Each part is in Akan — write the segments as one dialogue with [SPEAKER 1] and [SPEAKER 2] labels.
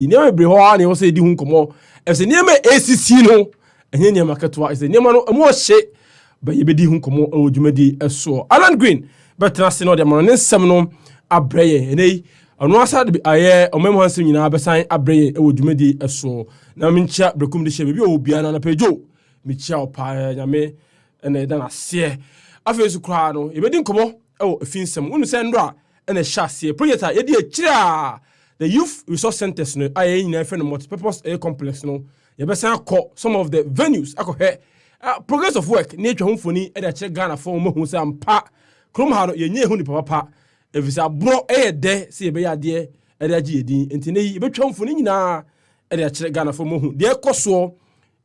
[SPEAKER 1] Niema bre ho na wo say di hu nkomo e say niema ACC no enye niema ketwa e say niema no amo hye ba ye bedi hu nkomo o dwumadi eso Alan Green betra se no de mo ne nsem no abreye enei ono asa de aye omem hansem nyina besan abreye e wo dwumadi eso na menchia brekum de hye bebi o bia na pejo mechia opa nyame ene da na se afesu kra no ye bedi nkomo e wo afinsem unu se ndo a ene hya se project a ye di akira the youth resource centers no aye nyina fe no multipurpose air complex no ye besan call some of the venues akohe progress of work na etwa homfoni e da kire Ghana for mo hu se ampa krom ha no ye nye hu ni papa evisa bro de se ye be yade e da gi edin enti ne ye betwa homfoni nyina e da kire Ghana for mo hu de ekoso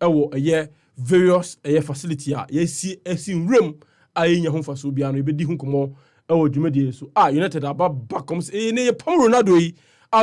[SPEAKER 1] e wo ye various facility a ye si nrem aye nya hu faso bia no ye be di hu komo e wo dwumadi so United ababa comes ne ye pam Ronaldo yi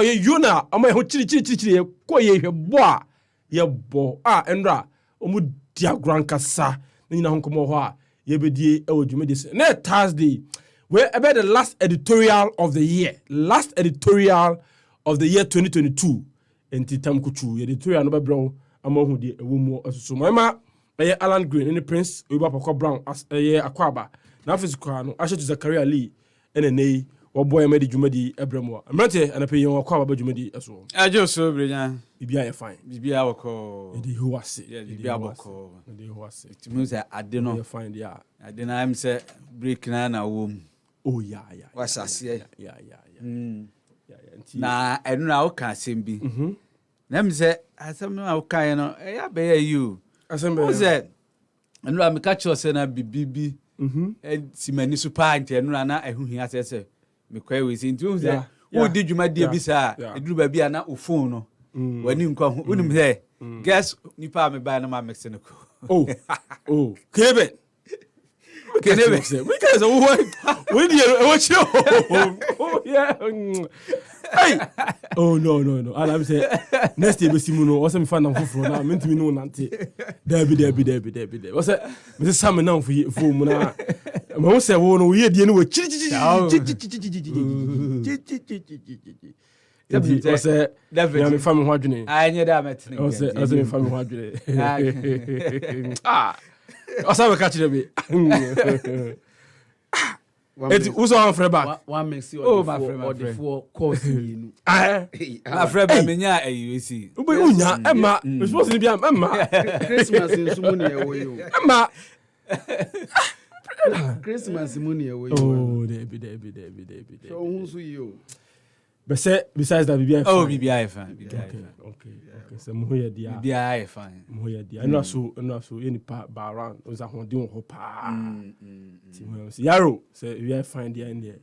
[SPEAKER 1] ye Yona ama ho chiri ye ko ye hwebo a ye bo enra omu diagram kasa nyina ho komo ho a ye bedie e wo dwumadi so na Thursday we about the last editorial of the year 2022 enti tam kuchu editorial no bebro ama hu de ewo mu asusu mama ye Alan Green ne Prince Oba Poko Brown as ye akwaba na afisukwa no ahye to Zakaria Lee ene nei wo boy medi dwumadi ebremo amrante anape yen akwaba ba dwumadi eso
[SPEAKER 2] ajo so brenya
[SPEAKER 1] bibia ye fine
[SPEAKER 2] bibia woko
[SPEAKER 1] edi huase
[SPEAKER 2] bibia woko
[SPEAKER 1] edi huase
[SPEAKER 2] timu say ade no
[SPEAKER 1] ye fine dia
[SPEAKER 2] ade na am say break na wo
[SPEAKER 1] oh yeah
[SPEAKER 2] wasase
[SPEAKER 1] yeah
[SPEAKER 2] na enu na wo ka asem bi na me say asem na wo kan no e ya be you
[SPEAKER 1] asem be
[SPEAKER 2] wo say enu am ka cho say na bibibi simani super ante enu na ehuhia say me kwa we say ntu say wo di dwumadi bi sa eduru ba bia na o phone no wani nkwa ho unim say guess nipa me ba na ma mix no ko kebe say because we di what you yeah
[SPEAKER 1] hey no and I'm say next year be simu no o say me fan am foforo na me ntimi no nante debi o say me say sam na fo mu na ma wo say wo no ye die no wo chiri o say me fam ho adwene
[SPEAKER 2] anye da metene
[SPEAKER 1] o say me fam ho adwene o say we catch them Eti uso an frɛ back.
[SPEAKER 3] One mix or the four course you.
[SPEAKER 2] My friend menya ayusi.
[SPEAKER 1] Ube unya emma. We supposed to be emma.
[SPEAKER 3] Christmas in Sumunia away.
[SPEAKER 1] Emma.
[SPEAKER 3] Christmas in Munia away.
[SPEAKER 1] Oh, there be.
[SPEAKER 3] So who's you?
[SPEAKER 1] Besides that, BBI.
[SPEAKER 2] Oh, BBI fine.
[SPEAKER 1] Okay. So muhoya dia.
[SPEAKER 2] BBI fine.
[SPEAKER 1] Muhoya dia. And also any part bar around. Oza hondin ho pa. Yaro say we are fine there in there.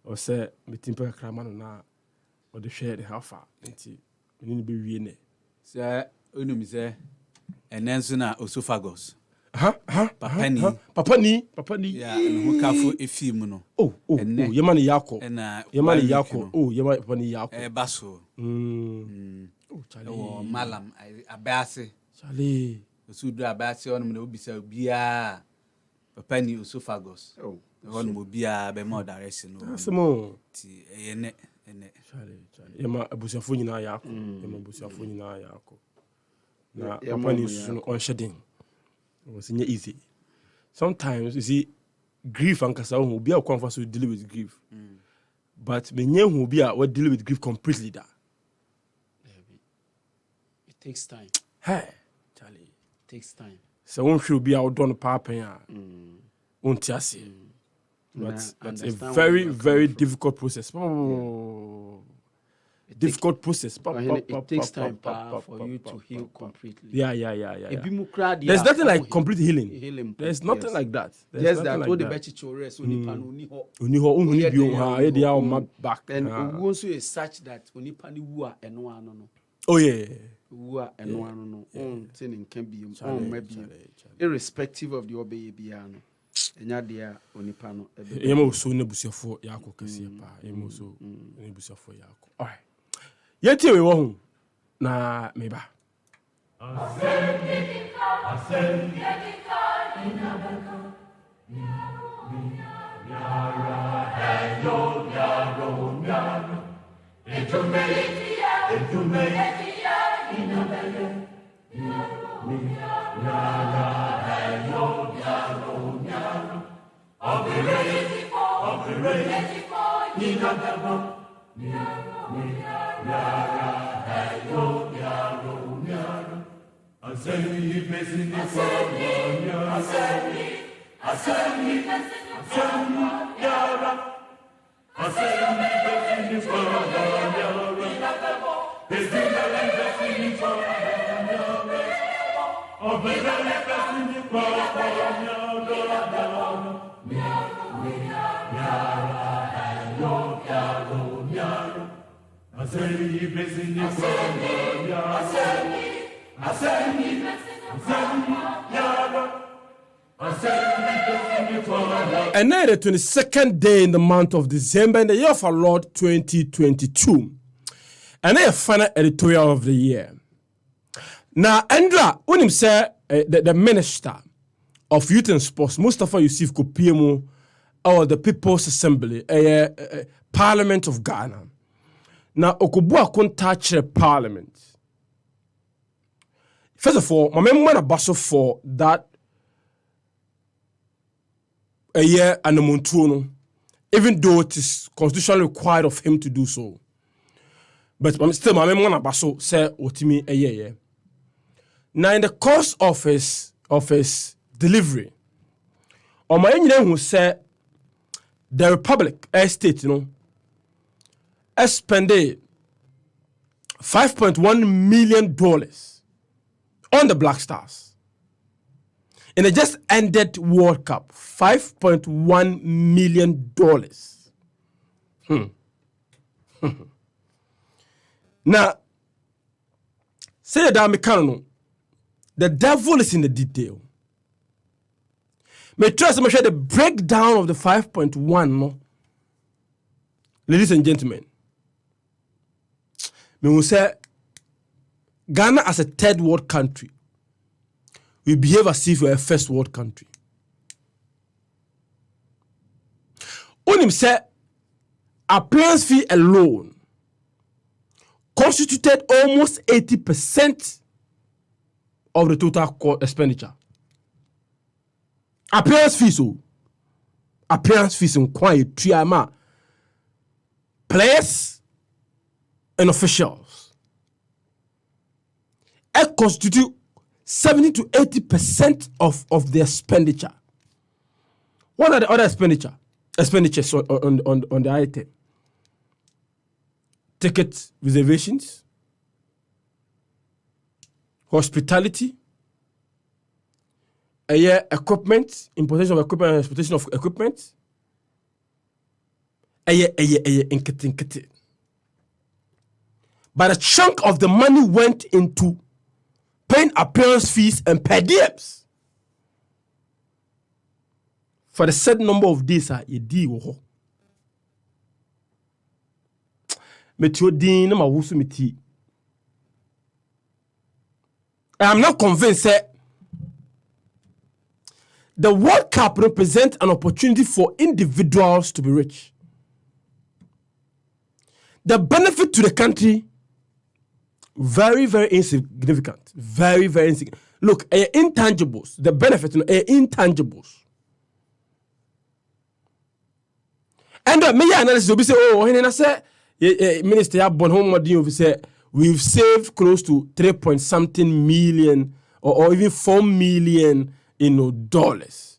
[SPEAKER 1] Or say me timpa kramano na or the share the how far. Nti we need be wie ne.
[SPEAKER 2] Say onum say enenso na esophagus. Papa
[SPEAKER 1] ni.
[SPEAKER 2] Yeah, who kafo efim no.
[SPEAKER 1] Oh, yemani yako. Yemani yako. Oh, yemani papa ni yako.
[SPEAKER 2] Baso.
[SPEAKER 1] Oh, Charlie.
[SPEAKER 2] Oh, malam abase.
[SPEAKER 1] Charlie.
[SPEAKER 2] Osudu abase onum na obisa bia. Papa ni esophagus. Oh, onum bia be more direction no.
[SPEAKER 1] Asemo.
[SPEAKER 2] Ti ene.
[SPEAKER 1] Charlie. Yema abusiafo nyina yako. Na papa ni so on shedding. It was easy. Sometimes you see grief and kasa who be a comfort to deal with grief. But when you be a what deal with grief completely that.
[SPEAKER 3] It takes time.
[SPEAKER 1] Hey, Charlie.
[SPEAKER 3] It takes time.
[SPEAKER 1] So one should be out done papa ya. But it's a very, very difficult process. Difficult process.
[SPEAKER 3] It takes time for you to heal completely.
[SPEAKER 1] Yeah.
[SPEAKER 3] There's
[SPEAKER 1] nothing like complete healing. There's nothing like that.
[SPEAKER 3] Just that all the better chores
[SPEAKER 1] back.
[SPEAKER 3] And also is such that onipani wua no.
[SPEAKER 1] Oh yeah.
[SPEAKER 3] Wua no. Saying can be maybe irrespective of the obeyebiano. Enya dia onipano.
[SPEAKER 1] Yemo so nebusiafo yako kese pa. Yemo so nebusiafo yako. All right. Yeti we wo na meba. It's And now the 22nd day in the month of December in the year of our Lord 2022. And then final editorial of the year. Now, Andra, when him say the Minister of Youth and Sports, Mustafa Yusuf Kopiemu, or the People's Assembly, Parliament of Ghana. Now, Okubua couldn't touch the Parliament. First of all, my member battle for that a year and a montuno, even though it is constitutionally required of him to do so. But still, my member battle say otimi a year. Now, in the course of his delivery, or my engineer who said the Republic, state, spending $5.1 million on the Black Stars. In the just ended World Cup, $5.1 million. Now, say that Mekano, the devil is in the detail. May trust me, share the breakdown of the 5.1, no? Ladies and gentlemen. Me will say Ghana as a third world country, we behave as if we're a first world country. Unim say appearance fee alone constituted almost 80% of the total expenditure. Appearance fees, in quite triama. Players and officials. It constitute 70 to 80% of the expenditure. What are the other expenditures on the item? Ticket reservations, hospitality, equipment, importation of equipment and exportation of equipment. But a chunk of the money went into paying appearance fees and per diems for the set number of days. I'm not convinced that the World Cup represents an opportunity for individuals to be rich. The benefit to the country, very, very insignificant. Very, very insignificant. Look, intangibles, the benefits are intangibles. And the media analysis will be say, Minister Bonhomme say we've saved close to 3-point-something million or even 4 million dollars.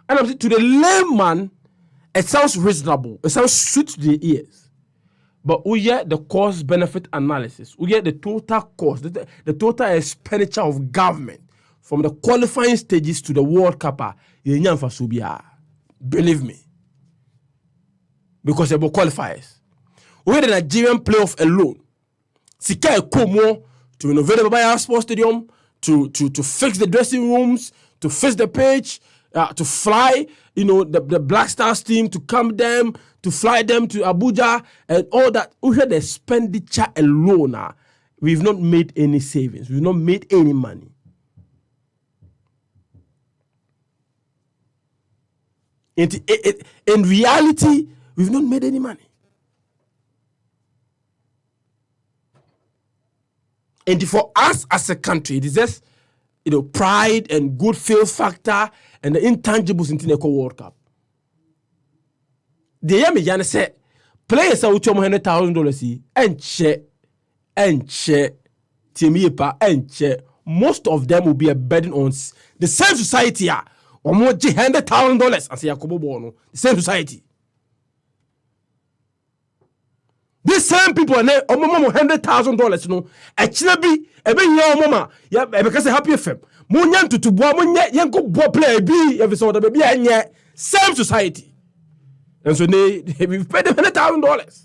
[SPEAKER 1] And I'm saying to the layman, it sounds reasonable. It sounds sweet to the ears. But we get the cost benefit analysis. We get the total cost, the total expenditure of government from the qualifying stages to the World Cup. Believe me. Because they're qualifiers. We get the Nigerian playoff alone. Sika Ekomo to renovate the Baya Sports Stadium, to fix the dressing rooms, to fix the pitch, to fly, the Black Stars team, to come them, to fly them to Abuja, and all that. We had the expenditure alone. We've not made any savings. We've not made any money. In reality, we've not made any money. And for us as a country, it is just pride and good feel factor and the intangibles in the World Cup. The yami yana say players are $100,000 and share Timipa and share. Most of them will be a burden on the same society. Or more $100,000 as Yakobo Bono, the same society. These same people are $100,000. No, actually, young mama, yeah, because a happy FM. Munyan to Bomunya, Yanko Bo play B, every sort of baby, and same society. And so we've paid them $100,000.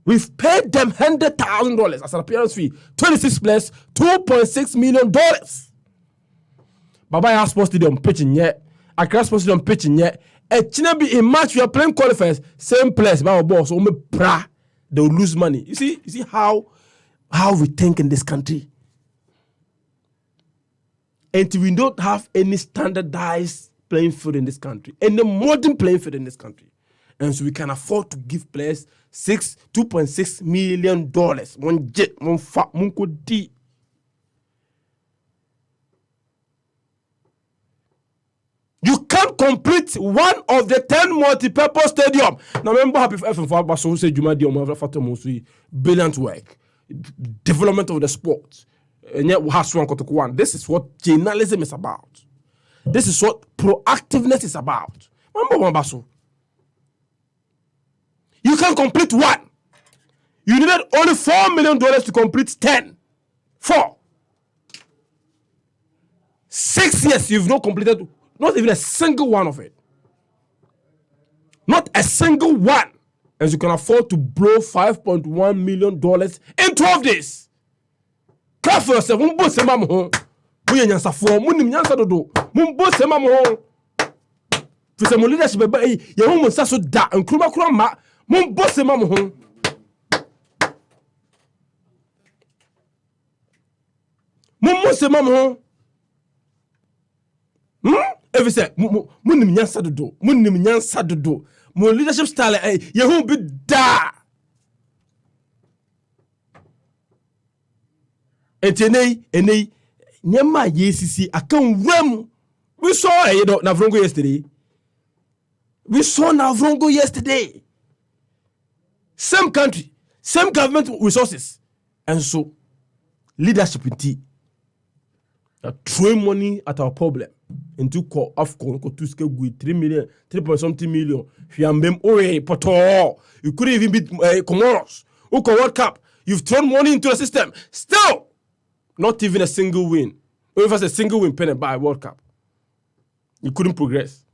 [SPEAKER 1] We've paid them $100,000 as an appearance fee. 26 players, $2.6 million. Baba has Sports Stadium pitching yet. Accra Sports Stadium pitching yet. A Chinabi in match we are playing qualifiers, same place, my boss. So they will lose money. You see how we think in this country. And we don't have any standardized playing field in this country, any modern playing field in this country. And so we can afford to give players $2.6 million. You can't complete one of the 10 multi-purpose stadium. Now remember, happy for so say brilliant work, development of the sport. This is what journalism is about. This is what proactiveness is about. Remember, you can complete one. You needed only $4 million to complete 10. 4. 6 years you've not completed not even a single one of it. Not a single one. As you can afford to blow $5.1 million in 12 days. Clap for yourself. Mumbo semam ho. Muye nyansa fo. Munim nyansa dodo. Mumbo semam ho. Fise mo leadership ba ye ho mo nsa so da. Nkruma kura ma. Mumbo semam ho. Mumbo semam ho. If you say, Munim nyansa dodo. Mo leadership style ye ho bi da. Enei nyama yesisi akan wem. We saw Navrongo yesterday. Same country, same government resources. And so leadership in tea. Throwing money at our problem. Into call AFCON to scale with 3.something million. You couldn't even beat Comoros. World Cup. You've thrown money into the system. Still, not even a single win. Or if it's a single win pen by World Cup. You couldn't progress.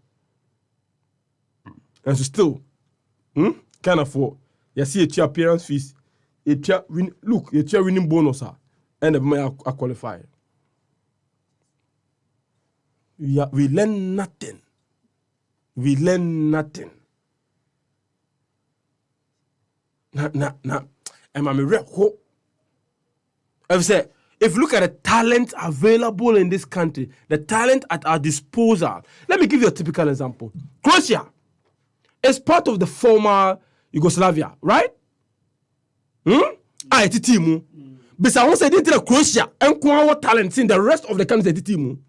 [SPEAKER 1] And so still, can't afford. You see a appearance fees. Look, a winning bonus. And the are qualified. We learn nothing. Nah. And I'm a real hope. If you look at the talent available in this country, the talent at our disposal, let me give you a typical example. Croatia is part of the former Yugoslavia, right? It's a team. But I want to say Croatia and what talent in the rest of the country is a team.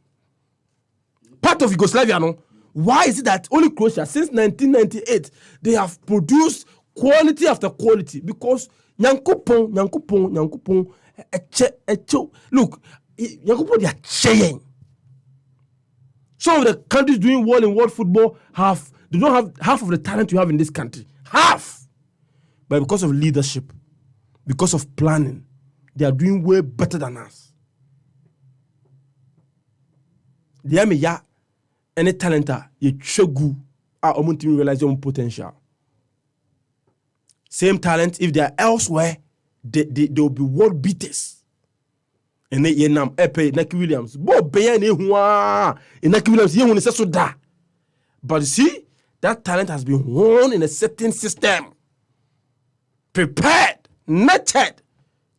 [SPEAKER 1] Part of Yugoslavia, no? Why is it that only Croatia, since 1998, they have produced quality after quality? Because Nyankupon, look, Nyankupon, they are changing. Some of the countries doing well in world football they don't have half of the talent you have in this country. Half! But because of leadership, because of planning, they are doing way better than us. They are any talent you chogu are to realize your own potential. Same talent, if they are elsewhere, they will be world beaters. And they yenam epe Naki Williams. Bo beya ne huwa. Naki Williams ye woni so da. But you see, that talent has been honed in a certain system. Prepared, nurtured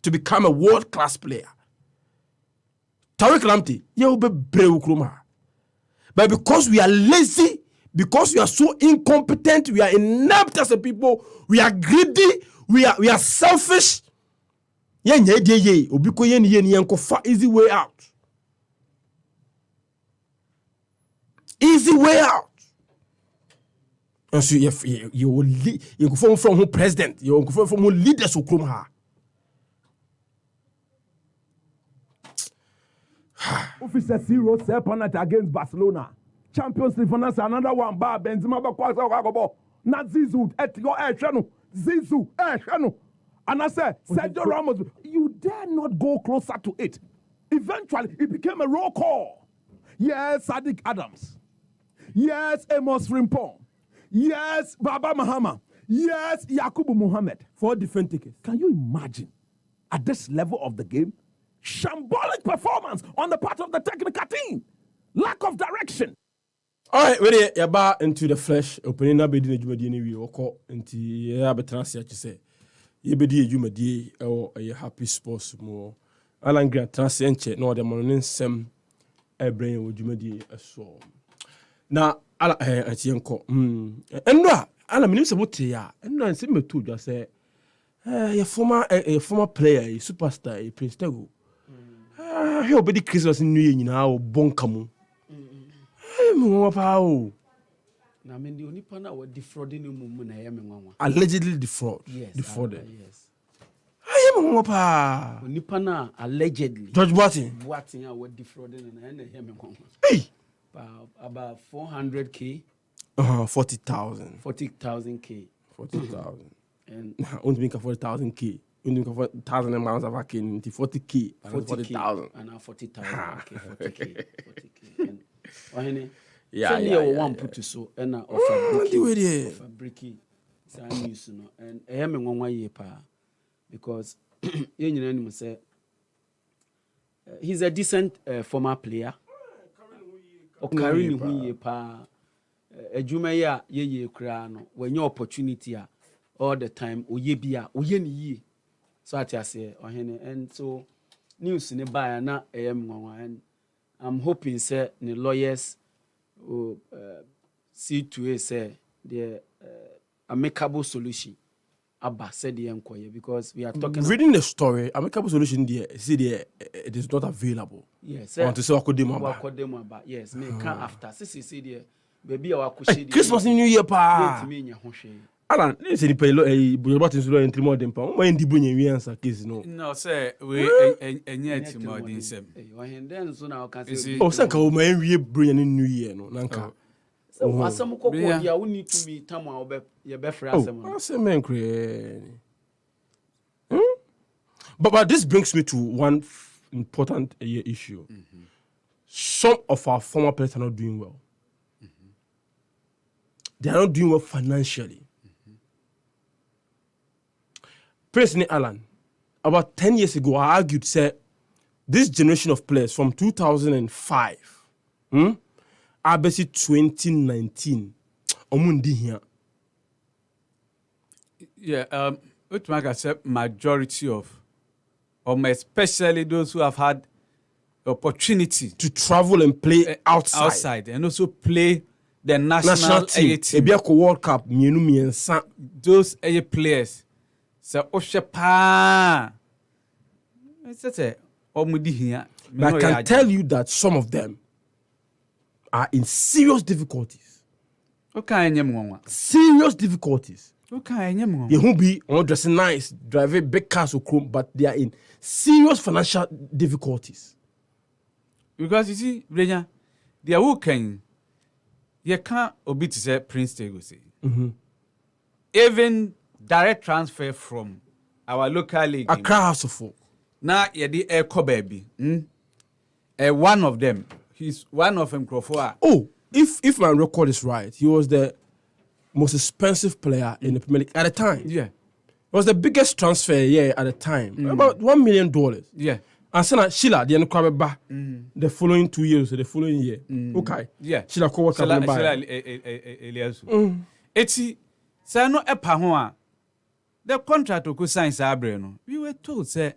[SPEAKER 1] to become a world-class player. Tariq Lamptey, ye will be brave kroma. But because we are lazy, because we are so incompetent, we are inept as a people, we are greedy, we are selfish. Easy way out. Easy way out. And so you will you go from who president, you go from who leaders who come here.
[SPEAKER 4] Officer 0 penalty against Barcelona. Champions League finance another one. Ba Benzema ba kwa na Zizou your Shanu Zizou Shanu. And I said, Sergio Ramos, you dare not go closer to it. Eventually, it became a roll call. Yes, Sadiq Adams. Yes, Amos Frimpong. Yes, Baba Mahama. Yes, Yakubu Mohammed.
[SPEAKER 1] 4 different tickets.
[SPEAKER 4] Can you imagine at this level of the game? Shambolic performance on the part of the technical team. Lack of direction.
[SPEAKER 1] All right, we're yaba into the flesh. Opening up the jumadi ni we oko into yaba transia chise. Yebedi jumadi or a happy sports more. Alan Grant transienche no the morning sem brain wo jumadi so. Na ala atienko. Endwa ala minim se bote ya. Endwa se metu just say a former player, a superstar, a Prince Tego. He obedi Christmas New Year nyina o bonkamu. Mo pa o.
[SPEAKER 3] Na me the only pana we defrauding mu na ye me nwanwa.
[SPEAKER 1] Allegedly defrauded.
[SPEAKER 3] Yes.
[SPEAKER 1] Aye mo pa.
[SPEAKER 3] Only pana allegedly.
[SPEAKER 1] George Boatin.
[SPEAKER 3] Boatin ya we defrauding na ye me nwanwa.
[SPEAKER 1] Hey.
[SPEAKER 3] About 400k.
[SPEAKER 1] 40,000.
[SPEAKER 3] 40,000k.
[SPEAKER 1] 40,000.
[SPEAKER 3] And
[SPEAKER 1] only make 40,000k. Only 40,000 amounts of akin 40k. 40,000.
[SPEAKER 3] And 40,000. Okay, 40k. And Ohene.
[SPEAKER 1] Yeah.
[SPEAKER 3] One put so and offer breaky. News no and I am in 1 year pa because you know say he's a decent former player. Carrying who ye pa ejuma ya ye kra no when your opportunity all the time oye bia oye ni ye so at say Ohene and so news in buy na am and I'm hoping say the lawyers will see to it say the amicable solution Abba said the inquiry because we are talking
[SPEAKER 1] reading the story amicable solution there see there it is not available.
[SPEAKER 3] Yes,
[SPEAKER 1] I want to say
[SPEAKER 3] yes, me can after see there baby our kushi
[SPEAKER 1] Christmas New Year pa Alan this is the pay but in slow entry more than pa when di bunye wi answer case
[SPEAKER 2] no say we enye timo din sem
[SPEAKER 3] then so now can say
[SPEAKER 1] o sanka o man wi branya New Year no nanka
[SPEAKER 3] so asem kokko dia we need to be tam a ye be free asem no
[SPEAKER 1] asem enkre. But this brings me to one important issue. Mm-hmm. Some of our former players are not doing well. Mm-hmm. They are not doing well financially. Mm-hmm. President Alan, about 10 years ago, I argued, said, this generation of players from 2005, Abesi 2019, Omundi here.
[SPEAKER 2] Yeah, what make I say majority of especially those who have had the opportunity
[SPEAKER 1] to travel and play outside
[SPEAKER 2] and also play the national team.
[SPEAKER 1] Ebiako World Cup,
[SPEAKER 2] those players. So Oshepa.
[SPEAKER 1] But I can tell you that some of them are in serious difficulties. Serious difficulties. They won't be dressing nice, driving big cars or chrome, but they are in serious financial difficulties.
[SPEAKER 2] Because you see, Brenya, they are working. You can't obey to say Prince Tego say. Even direct transfer from our local league.
[SPEAKER 1] Accra House of Folk.
[SPEAKER 2] Now, the Echo baby. One of them. He's one of them.
[SPEAKER 1] Oh, if my record is right, he was the most expensive player in the Premier League at the time.
[SPEAKER 2] Yeah.
[SPEAKER 1] It was the biggest transfer at the time. About $1 million.
[SPEAKER 2] Yeah.
[SPEAKER 1] And then Sheila, the Nkwabeba, the following 2 years, the following year. Okay.
[SPEAKER 2] Yeah.
[SPEAKER 1] Sheila Kowa Kabamba.
[SPEAKER 2] Eliasu. Eti, say no epa ho a. The contract to sign Sabre no. We were told say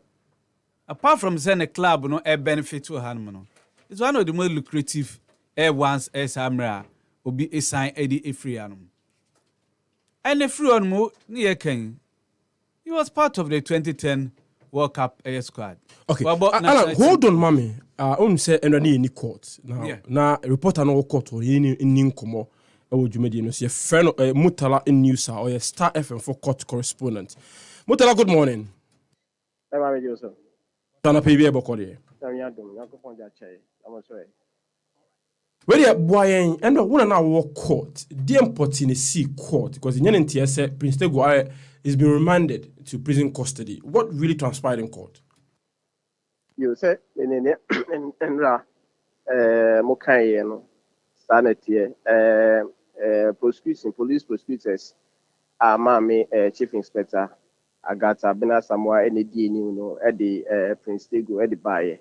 [SPEAKER 2] apart from saying a club no benefit to Hanman no. It's one of the most lucrative ones Samra obi esign Eddie Efrianum. And Efrianum near Ken. He was part of the 2010 World Cup Air squad.
[SPEAKER 1] Okay. Alan, hold on, mommy. Say any court. Now reporter no court or in Komo. Would you no see a friend Mutala in News or a Star FM for court correspondent. Mutala, good morning.
[SPEAKER 5] I'm radio, sir.
[SPEAKER 1] Tana PB Bokodi.
[SPEAKER 5] I'm sorry.
[SPEAKER 1] Where you boy and one now walk court. Dear put in a sea court because in NTS Prince Tegua is being remanded to prison custody. What really transpired in court?
[SPEAKER 5] You said in Mokai, no, sanity, prosecution, police prosecutors, Mammy, Chief Inspector, Agata, Bena Samoa, any DNA, no, Eddie, Prince Tego, Eddie Baye.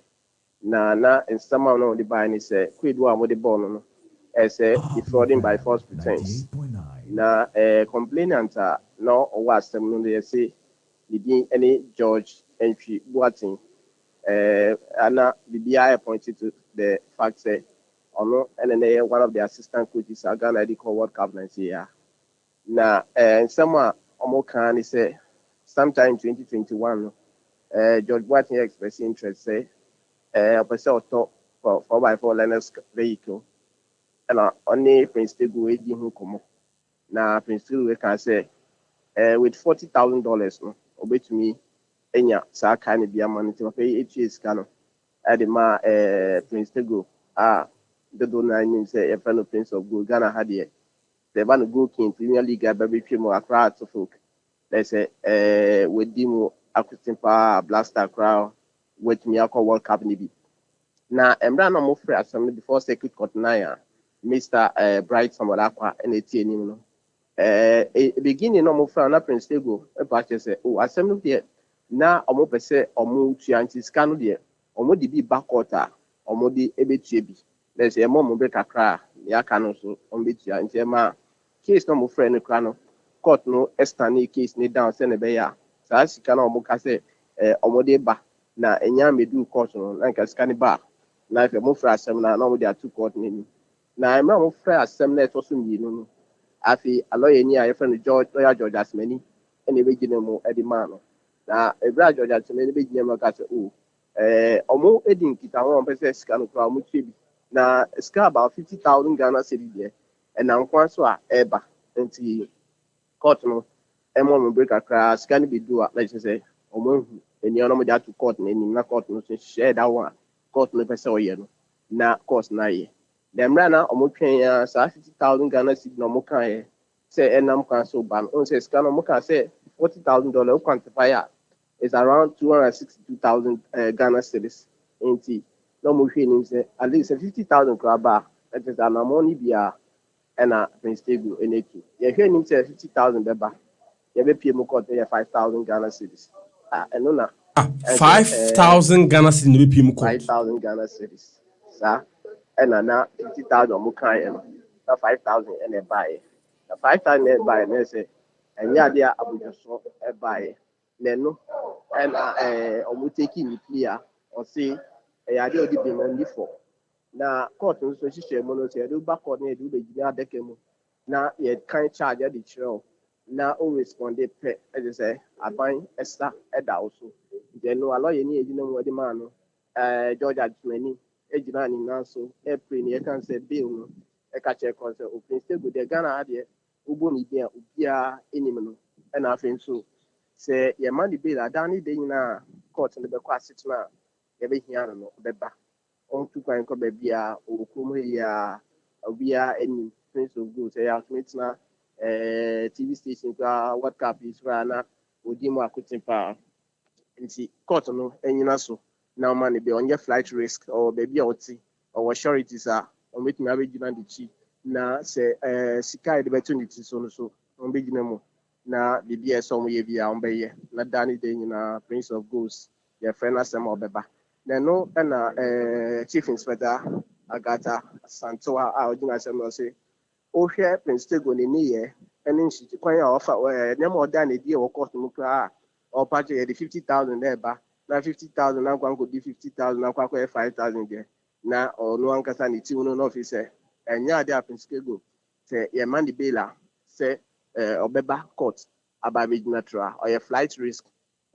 [SPEAKER 5] Na, and someone on the buy and say, quid one with the bone, as a defrauding by false pretense. Na, complainant, no, or was some they say, did any George entry watching. Anna, the BI pointed to the fact that and then one of the assistant coaches are going to call World Cup next year. Now, and someone can say sometime 2021, George Watson expressed interest, say, a person talk for 4x4 learners vehicle, and only Prince Tego who come. Now, Prince Tego can say, with $40,000, no, obey to me. Enya sa kind of be a money to pay 8 years cano at the Prince Tego the donor say a friend of Prince of Gold Ghana had here the van go king Premier League baby film a crowd to folk let's say with demo acoustic power blaster crowd with me alcohol World Cup nibi now Emra no more free assembly before circuit court na Mr. Bright Samorakwa and beginning no more free na Prince Tego e purchase oh assembly there na omo pese omo tuanti scan de omo de bi bakota omo de ebetue bi let's say mo be kakra ya kanu so omo betua nti ma case no mo friend no kra no court no external case ni down se ne be ya sa sika na omo ka se omo de ba na enya medu court no na nka scan ba na ife mo fra asem na omo de atu court ni na emra mo fra asem na eto so mi no afi aloye ni a friend George Asmani ene be gine mo edimano na ebra George Atene be gine maka se omo edin kita won pese sika no kwa mo tiebi na sika about 50,000 Ghana cedi there and na nkwan so a eba nti court no emo mo break akra sika ni be do a like say omo hu eni ono mo ja to court na eni na court no so share that one court no pese oye no na course na ye dem na omo twen ya sa 50,000 Ghana cedi no mo kan ye say enam kan so ban on say sika no mo kan say $40,000 quantifier is around 262,000 Ghana cedis. Inti no more him say at least 50,000 craba. That is an money bia and a Prince Tego in it. You hear him say 50,000 beba. You be pay mo court 5,000 Ghana cedis. And no na
[SPEAKER 1] 5,000 Ghana cedis no be pay mo court.
[SPEAKER 5] 5,000 Ghana cedis. Sa and na 50,000 mo kan no. 5,000 and a buy. The 5,000 and buy and say and ya dia abuja so e buy nenu and omo taking the clear or say ya dia odi be man before na court no so hihye mo no say do back court na do be gina adeke mu na ye kan charge the chiro na o respond pe e say aban extra e da also then no lawyer ni ejina mu odi man no George Adjumani ejina ni na so e pray ni e kan say bill no e ka check on say o Prince Tego de Ghana ade ubo ni bia ubia enim no e na afen so say ye man the bill adani de nyina court no be kwa sitna ye be hia no beba on tu kwan ko be bia okrom ya obia enim Prince of Gold say ya smitna TV station kwa World Cup is na odi mu akotimpa nti court no enyina so na man be on your flight risk or be bia oti or sureties are on with me abegina the chief na se sika de opportunity so on be gina mo na bibia so mo ye bia on be ye na dani de nyina Prince of Ghosts your friend asem obeba na no na Chief Inspector Agata Santoa a ogina asem no say o hwe Prince Tego ni ye ene nshi kwan ya ofa nyama oda na die wo court mu kra o pache ye the 50,000 there ba na 50,000 na kwan ko di 50,000 na kwa 5,000 there na onu ankasa ni ti unu no officer enya ade Prince Tego say your man the baila say obeba court about natural or your flight risk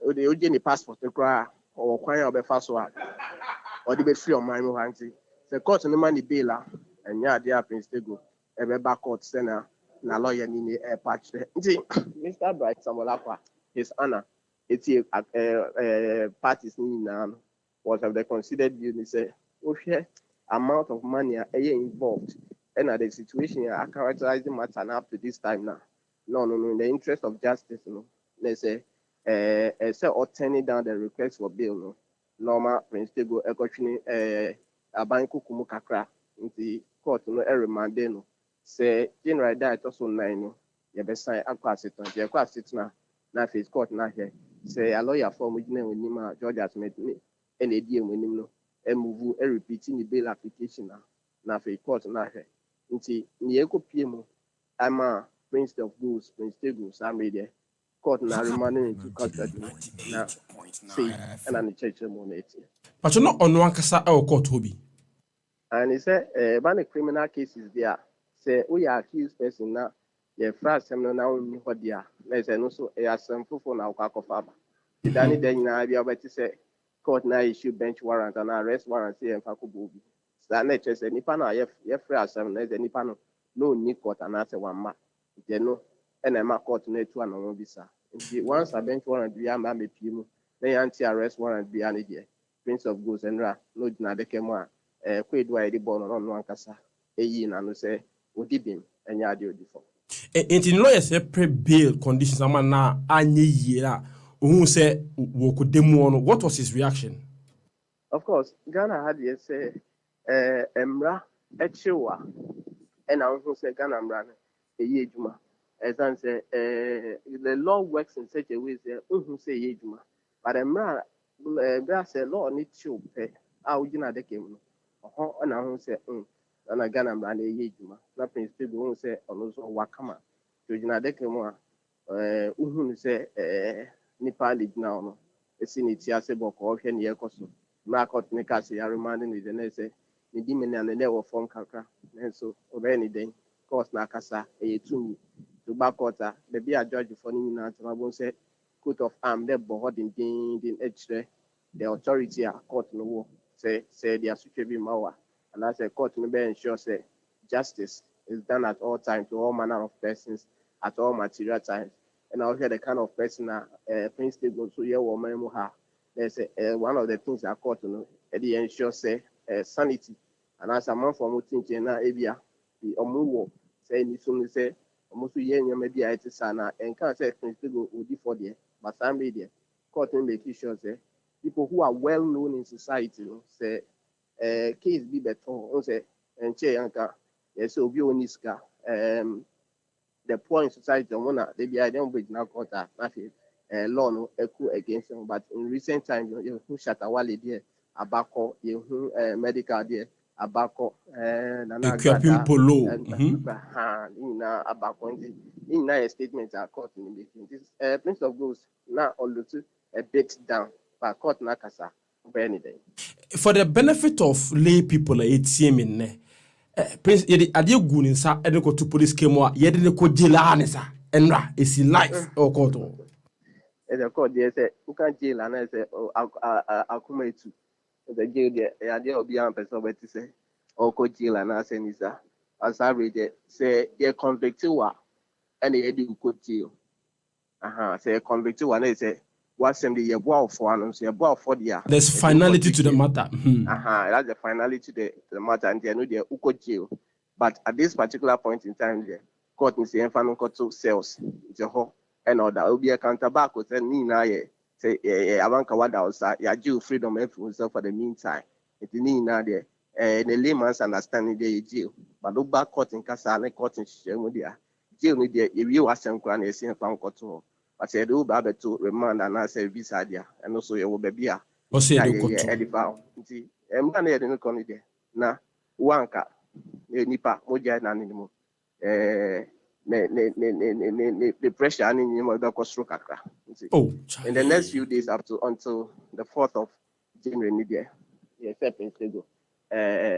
[SPEAKER 5] or the OJ passport to cry or kwan obefa so or the be free on my hanti the court no man the baila and ya there Prince Tego ebeba court sena na lawyer ni patch Mr. Bright Samolakwa his honor it's parties ni na was of the considered view say share amount of money involved and the situation are characterizing matter up to this time now. No, in the interest of justice, let's say or turning down the request for bail, no. Normal Prince Tego question Abanku Kumukakra in the court, no remand, no. Say, general that also nine, you be sign across it, you across it now face court now here. Say a lawyer form with name with Nima, George has made me, and a deal with him, no. And move repeating the bail application now for court now here. Nti nieko piemu ama Prince of Goose, Prince Tego, some media court na remanding into custody na see and an church money.
[SPEAKER 1] But you know on one kasa e court hobi.
[SPEAKER 5] And he said ban the criminal cases there say we are accused person na ye France sem no na only ho dia na say no so e asamfo na akwakofa ba. The dani den na bia obeti say court na issue bench warrant and arrest warrant say emfa ko bobi. That nature say nipa na ye free asem na say nipa no ni court and say one ma. Je no and ma court na etu ana won bisa. Once a bench warrant be am be pie mu na anti arrest warrant be an there. Prince of Goes and ra no na de kemo a kwedu a de ball no ankasa eyi na no say odi bim enya ade odi fo.
[SPEAKER 1] In lawyers pre bail conditions ama na anye yie a ohun say wo ko demu no. What was his reaction?
[SPEAKER 5] Of course, Ghana had yes say emra echiwa and I also say Ghana mra eye ejuma as I say the law works in such a way say say eye ejuma but emra say law need to pay a ugina de kem no and I also say na Ghana mra na eye ejuma na Prince People say ono so wakama to ugina de kem say nipa legina no esi ni ti ase boko hwe ne yekoso Market makers are reminding the next the demon and the level form kakra. And so, over any day, course Nakasa, a 2 to back quarter, the be a judge for Nina, and say, coat of arm, the board in the authority are court no war, say they are such a mawa. And as a court may ensure, say, justice is done at all times to all manner of persons at all material times. And I'll hear the kind of person Prince Tego, so yeah, woman, there's one of the things I caught the ensure say sanity and as a man for mutin na ebia the omuwo say ni so say omusu ye nyama bia it sana and can say Prince Tego odi for there but some media court make sure say people who are well known in society say case be better say and che yanka yes obi oniska the poor in society wanna they be identified with now court na law no echo against them, but in recent times you Shatawale there abako you medical there abako nana
[SPEAKER 1] polo
[SPEAKER 5] na abako in na statement are court in making this Prince of Goes now all a bit down but court na kasa for anything
[SPEAKER 1] for the benefit of lay people ATM in Prince yedi ade gu ni sa ede ko to police came wa yedi ne ko jela anisa enra is life or court.
[SPEAKER 5] The court there say who can jail and I say akumetu the jail there will be a person but say or ko jail and I say nisa as I read it say they convicted wa and they do ko jail say convicted one they say what some the year for and say about for the
[SPEAKER 1] there's finality to the matter
[SPEAKER 5] that's the finality to the matter and they know they uko jail but at this particular point in time the court say enfano court cells the whole and all that will be a counterback with any say Abanka Wada ya jail freedom for the meantime. It need now there the layman's understanding the jail. But look back court in Casale court in Shemudia. Jail need the you are some crown a same fan court. But said do babe to remand and answer visa there and also you will be a edifound. See, I'm gonna the corner there. Na wanka nipa moja na animo. The pressure and in in the next few days up to until the 4th of January, except in Tego,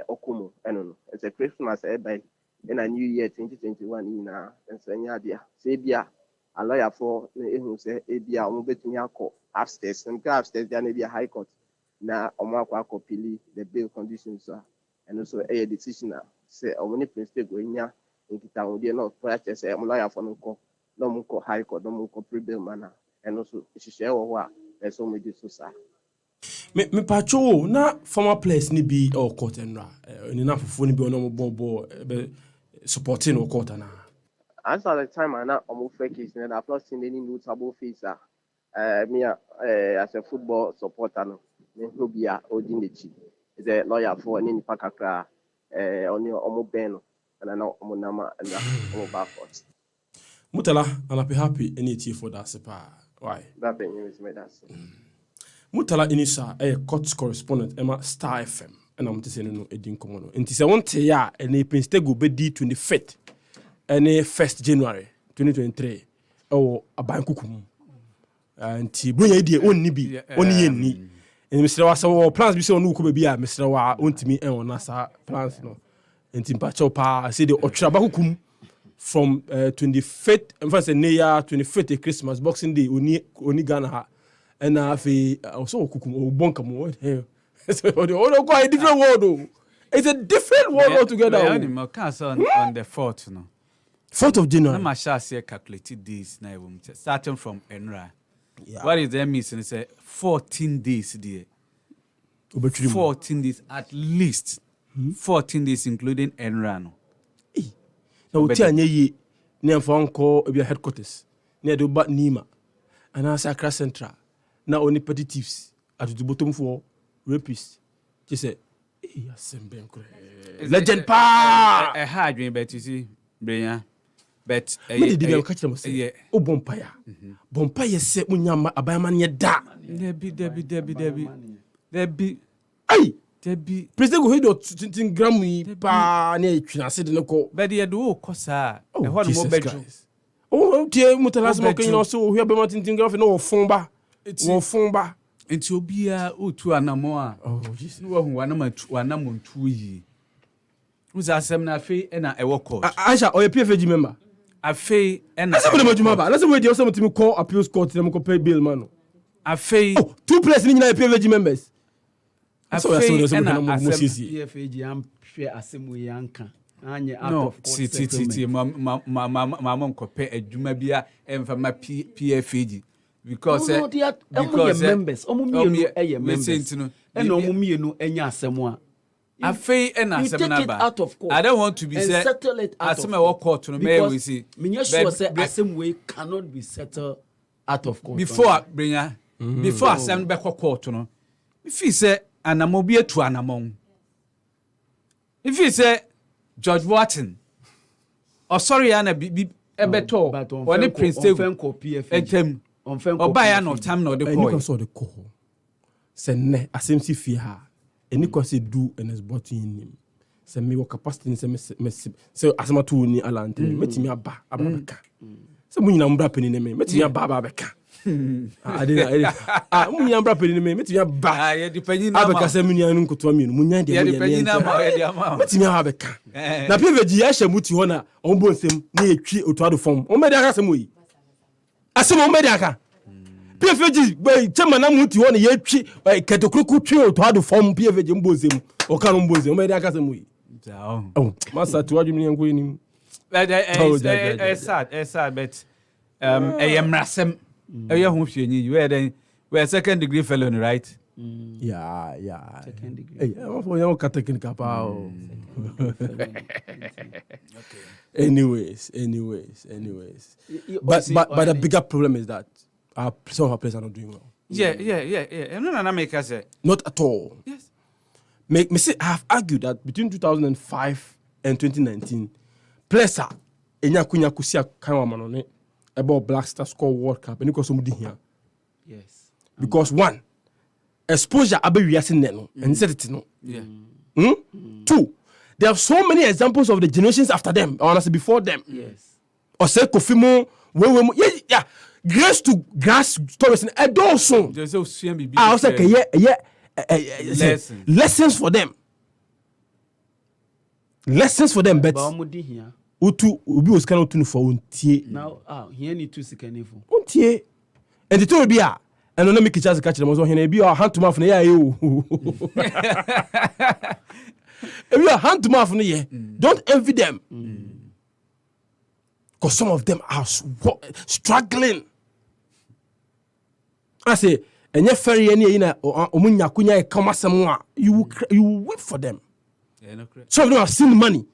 [SPEAKER 5] Okumu, I don't know. It's a Christmas by in a new year 2021 in and Sanya dia. Say bia a lawyer for who say Abia Mubetuniako upstairs and go upstairs there be a high court. Na Omako Pili the bail conditions and also a decision say only prince going in town we not practice a lawyer for no muko high court, no muko pre-bail manner and also share what there's so many so
[SPEAKER 1] me pacho na former players ni bi or court enra ni na fufu ni bi ono bo supporting or court na
[SPEAKER 5] as at the time I not almost fake case and I've not seen any notable face me as a football supporter no me be a Odinichi is a lawyer for any pakakra on your omo ben and I know omo nama and omo back court
[SPEAKER 1] Mutala and I be happy any tea for that sepa why
[SPEAKER 5] that thing is made that
[SPEAKER 1] Mutala Inisa a court correspondent Emma Star FM and I'm saying no edin komono nti se wonte ya ene pinste go be di 25th ene 1st January 2023 oh abankukum nti bonya die onni bi onni yenni en Mr. Wasa plans bi se onu ko be a Mr. Wa ontimi en ona sa plans no nti mpacho pa say the otwa bakukum from 25th in fact say near 25th Christmas Boxing Day oni Ghana ha and afi also kukum obonka mo so quite different world. It's a different world altogether.
[SPEAKER 2] On the 4th, no.
[SPEAKER 1] 4th of January.
[SPEAKER 2] I'm sure say calculated days now. Starting from Enra. Yeah. What is that missing? It's 14 days there. 14 days at least. 14 days including Enra. No.
[SPEAKER 1] Now we tell you, near Fonko be headquarters. Near the Bat Nima, and our Accra Central. Now only petty thieves at the bottom for rapists. Just say, legend pa.
[SPEAKER 2] A hard dream, but you see, Brenya. But
[SPEAKER 1] me did catch them say, oh Bompire. Bompire said, "Munyama abayman yeda." Debbie. Hey, Debbie. President go hedo tintin gramu pa na etwina se de no ko.
[SPEAKER 2] But ye do kosa. E ho no mo bedru.
[SPEAKER 1] Oh, tie mutalas mo kan no so ohia be tintin grafu no wo fon ba. Wo fon ba.
[SPEAKER 2] Enti obia otu anamo a.
[SPEAKER 1] Oh, Jesus.
[SPEAKER 2] No hu wanamo ntu yi. Uza asem na afei e na e wo court.
[SPEAKER 1] Aisha, o ye PFG member.
[SPEAKER 2] Afei e na.
[SPEAKER 1] Asa mo djuma ba. Let's we dey also timi call appeals court dem ko pay bail man.
[SPEAKER 2] Afei.
[SPEAKER 1] Oh, two players ni nyina PFG members.
[SPEAKER 2] Afei e na
[SPEAKER 3] PFG am hwe asem we yanka. Anye out of court.
[SPEAKER 2] Mama ko pay adwuma bia emfa ma PFG. Because
[SPEAKER 3] they are members. Members. And omumienu enya asem a.
[SPEAKER 2] Afei e na asem na ba. I don't want to be said asem e work court no me we see.
[SPEAKER 3] Me sure say asem we cannot be settled out of court.
[SPEAKER 2] Before Brenya, before asem be court no. If he say anamo bi etu anamon. If he say George Wharton or sorry ana bi ebeto one prince etem Obaya no time no the boy.
[SPEAKER 1] Any saw the call. Say ne asemsi fi ha. Any kwase do and is brought in him. Say me work capacity say asema to ni alante. Metimi aba ababeka. Say mu nyina mbra pani ne me. Metimi aba ababeka. Mu nyina mbra pani ne me. Metimi aba.
[SPEAKER 2] Ye di pani na.
[SPEAKER 1] Abeka say mu nyina nkoto ami no. Mu nyina de
[SPEAKER 2] ye di pani na ma ye di ama.
[SPEAKER 1] Metimi ababeka. Na PVG ya hye muti ho na ombo nsem na yetwi otuado fom. O me de aka sem yi. Asem o me de aka. PFG boy chama na muti ho na yetwi ketokruku twi otuado fom PFG mbozem. O ka no mbozem. O me de aka sem yi. Oh, masa to adwumi yanko yinim.
[SPEAKER 2] It's sad but mrasem you were second degree fellow, right?
[SPEAKER 1] Yeah.
[SPEAKER 3] Second degree.
[SPEAKER 1] Hey, I'm for your technical power. Okay. Anyways. But the bigger problem is that some of our players are not doing well.
[SPEAKER 2] Yeah. And no make us say.
[SPEAKER 1] Not at all.
[SPEAKER 2] Yes.
[SPEAKER 1] Me say I have argued that between 2005 and 2019, players are enyakunya kusia kanwa manone about Black Stars score World Cup and because somebody here.
[SPEAKER 3] Yes.
[SPEAKER 1] Because one, exposure abe wiase no and said it no.
[SPEAKER 2] Yeah.
[SPEAKER 1] Two, there are so many examples of the generations after them, or honestly before them.
[SPEAKER 3] Yes.
[SPEAKER 1] Or say Kofimo, yeah. Grace to grass stories and adults.
[SPEAKER 2] There's also CMB.
[SPEAKER 1] I was like, lessons for them. lessons for them, but
[SPEAKER 3] Baumudi here.
[SPEAKER 1] Utu ubi was kind of tune for untie.
[SPEAKER 3] Now, here need to seek any for.
[SPEAKER 1] Untie. And the two will be and don't make a chance to catch them. Was on here be our hand to mouth. Yeah, you. If you are hand to mouth, yeah, don't envy them. Because some of them are struggling. I say, and you're very any in a omunya kunya kama samwa. You will wait for them.
[SPEAKER 2] Yeah, no correct.
[SPEAKER 1] Some of them have seen money,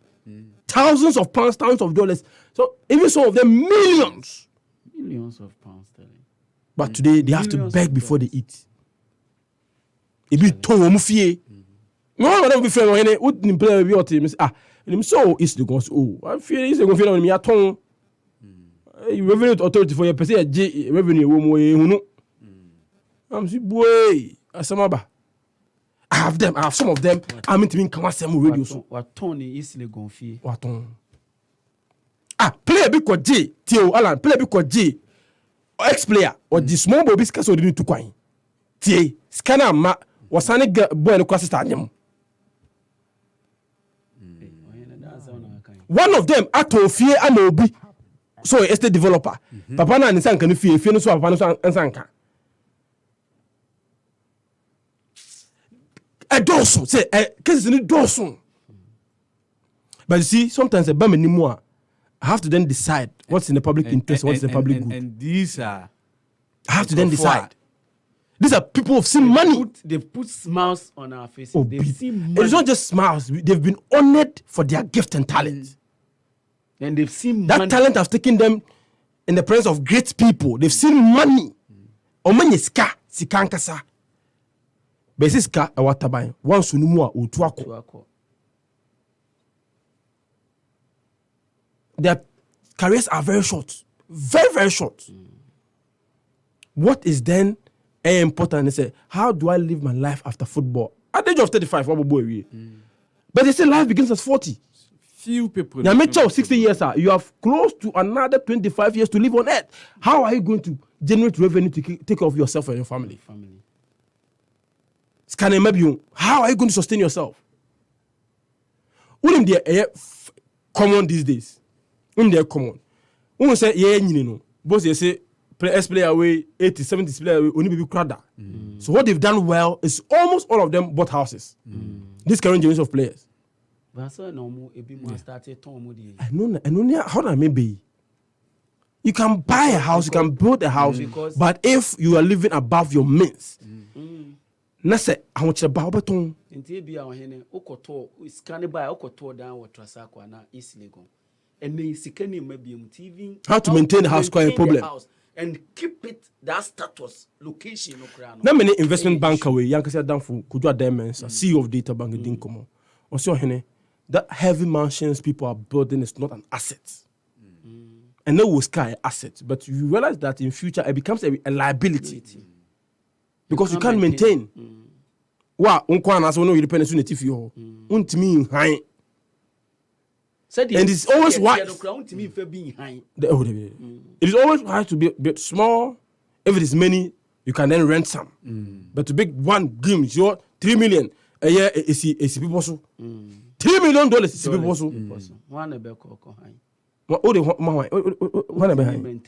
[SPEAKER 1] thousands of pounds, thousands of dollars. So even some of them millions.
[SPEAKER 3] Millions of pounds sterling.
[SPEAKER 1] But today they have to
[SPEAKER 3] Millions
[SPEAKER 1] beg
[SPEAKER 3] of
[SPEAKER 1] before they eat. It be to omufie. No one will be friend when they would play with your team. So it's the goes. Oh, I feel it's going to feel on me at home. Revenue authority for your person revenue woman. I'm see boy. Asamaba. I have them. I have some of them. I mean to mean come some radio.
[SPEAKER 3] What Tony easily gonfie.
[SPEAKER 1] What on? Play a big J. Tio Alan. Play a big J. Ex player or the small boy biscuits or didn't to coin. T. Scanner ma was an boy across the stadium. One of them ato fear and obi. So estate developer. Papa na nisan can fear no so papa no sanka. A dosun say case ni dosun. But you see sometimes a bam anymore. I have to then decide what's in the public interest, what's in the public good.
[SPEAKER 2] And these are
[SPEAKER 1] I have to then decide. These are people who've seen money.
[SPEAKER 3] They've put smiles on our faces. They've seen money.
[SPEAKER 1] It's not just smiles. They've been honored for their gift and talent.
[SPEAKER 3] And they've seen
[SPEAKER 1] That
[SPEAKER 3] money.
[SPEAKER 1] talent has taken them in the presence of great people. They've seen money. Omenye ska sikankasa. Besi ska awatabai. Once unumua utuako. Their careers are very short. Very, very short. What is then important? They say, how do I live my life after football? At the age of 35, what boy? But they say life begins at 40.
[SPEAKER 2] few people.
[SPEAKER 1] Now, make sure 60 years, you have close to another 25 years to live on earth. How are you going to generate revenue to take care of yourself and your family? How are you going to sustain yourself? When they common these days, when they're common, when say both they say play away 80, 70 play away only be crowd. So what they've done well is almost all of them bought houses. This current generation of players. I know how that may be. You can buy a house, you can build a house, but if you are living above your means, na say I want you to buy beton.
[SPEAKER 3] Nti bi a ohene okoto scan buy okoto dan wo trasakwa na easily go. And then sikani mabiem TV.
[SPEAKER 1] How to maintain the house quite a problem.
[SPEAKER 3] And keep it that status location no kra no.
[SPEAKER 1] Na many investment bank away yankasa down for kujwa diamonds, CEO of data bank din komo. Osi ohene that heavy mansions people are building is not an asset. And no was sky asset, but you realize that in future it becomes a liability. Because you can't maintain. Wa unkwana so no you depend on native yo. Untimi high. And it's always wise. It is always wise to be small. If it is many, you can then rent some. But to big one game, your 3 million a year is people so. $3 million is people so.
[SPEAKER 3] One a beko high.
[SPEAKER 1] What behind?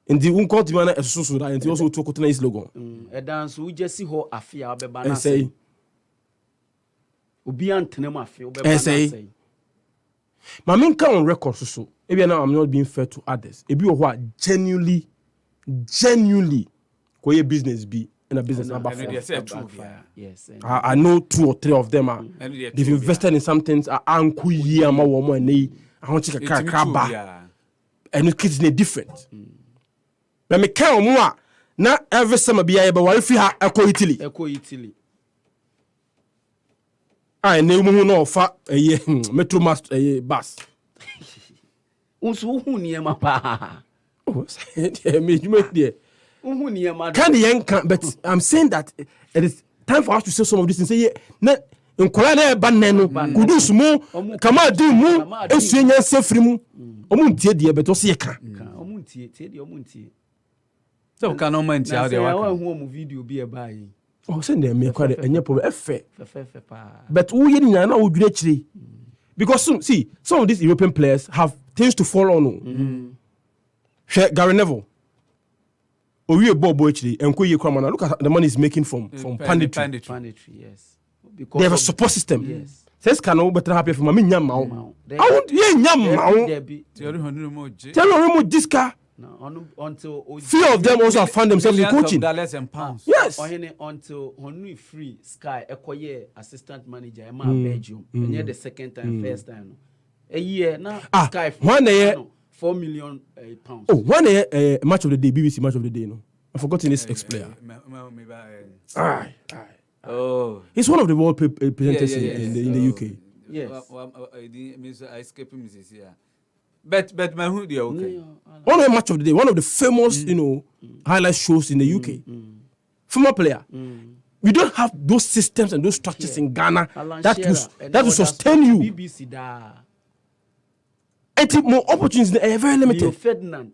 [SPEAKER 1] And the uncut man is so that and also took his logo.
[SPEAKER 3] A dance we just see how afia be
[SPEAKER 1] and say
[SPEAKER 3] Obi antene afia be
[SPEAKER 1] say my main count on record so maybe now I'm not being fair to others. If you are genuinely ko business be in a business number 4.
[SPEAKER 3] Yes.
[SPEAKER 1] I know 2 or 3 of them are they've invested in some things are anku yi ama wo mo ani I want to craba and it kids need different. But me count more na every summer be able to worry ha Eco Italy. I know who no fa metro bus.
[SPEAKER 3] Unsu hu niema pa.
[SPEAKER 1] Oh, me there.
[SPEAKER 3] Hu niema.
[SPEAKER 1] Can but I'm saying that it is time for us to say some of this and say na nkola na eba nenu kudus mu kama di mu esuenya sefri mu omuntie die beto se yeka
[SPEAKER 3] omuntie tie die omuntie
[SPEAKER 2] so can no man tie how they work
[SPEAKER 3] hu mu video bi e ba yi
[SPEAKER 1] Oh, send them me quite a problem.
[SPEAKER 3] Fe.
[SPEAKER 1] But who you know now would actually because some of these European players have things to follow on. Gary Neville. Or we a Bob actually and look at the money he's making from panditry.
[SPEAKER 3] Yes.
[SPEAKER 1] They have a support system.
[SPEAKER 3] Yes.
[SPEAKER 1] Says can better happy for me nyam. I want nyam. Tell me this car.
[SPEAKER 3] Until
[SPEAKER 1] few of them also have found themselves in coaching.
[SPEAKER 2] Dollars and pounds.
[SPEAKER 1] Yes.
[SPEAKER 3] Until Honui free Sky Ekoye assistant manager Belgium. And the second time, first time. A year now. Sky 4 million pounds.
[SPEAKER 1] Oh, one match of the day, BBC match of the day. No, I've forgotten this ex-player.
[SPEAKER 2] Oh,
[SPEAKER 1] he's one of the world presenters in the UK.
[SPEAKER 3] Yes.
[SPEAKER 2] I escape him. But my hood, okay.
[SPEAKER 1] One of the match of the day, one of the famous, highlight shows in the UK. Former player. We don't have those systems and those structures in Ghana that will sustain you.
[SPEAKER 3] BBC da.
[SPEAKER 1] And more opportunities are very limited.
[SPEAKER 3] Leo Ferdinand,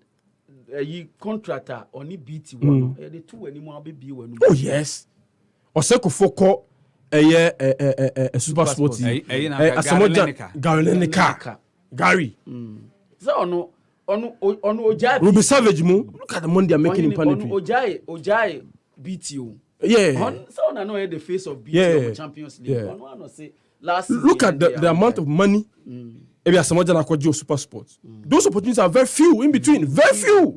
[SPEAKER 3] contractor on BT one. The two anymore baby one.
[SPEAKER 1] Oh yes. Oseko Foko a super sports. Gary.
[SPEAKER 3] So on Ojai.
[SPEAKER 1] Ruby Savage mo. Look at the money they are making in panditry.
[SPEAKER 3] Ojai BTO.
[SPEAKER 1] Yeah.
[SPEAKER 3] So I know the face of BTO Champions League.
[SPEAKER 1] Look at the amount of money. Maybe as someone that super sports. Those opportunities are very few in between. Very few.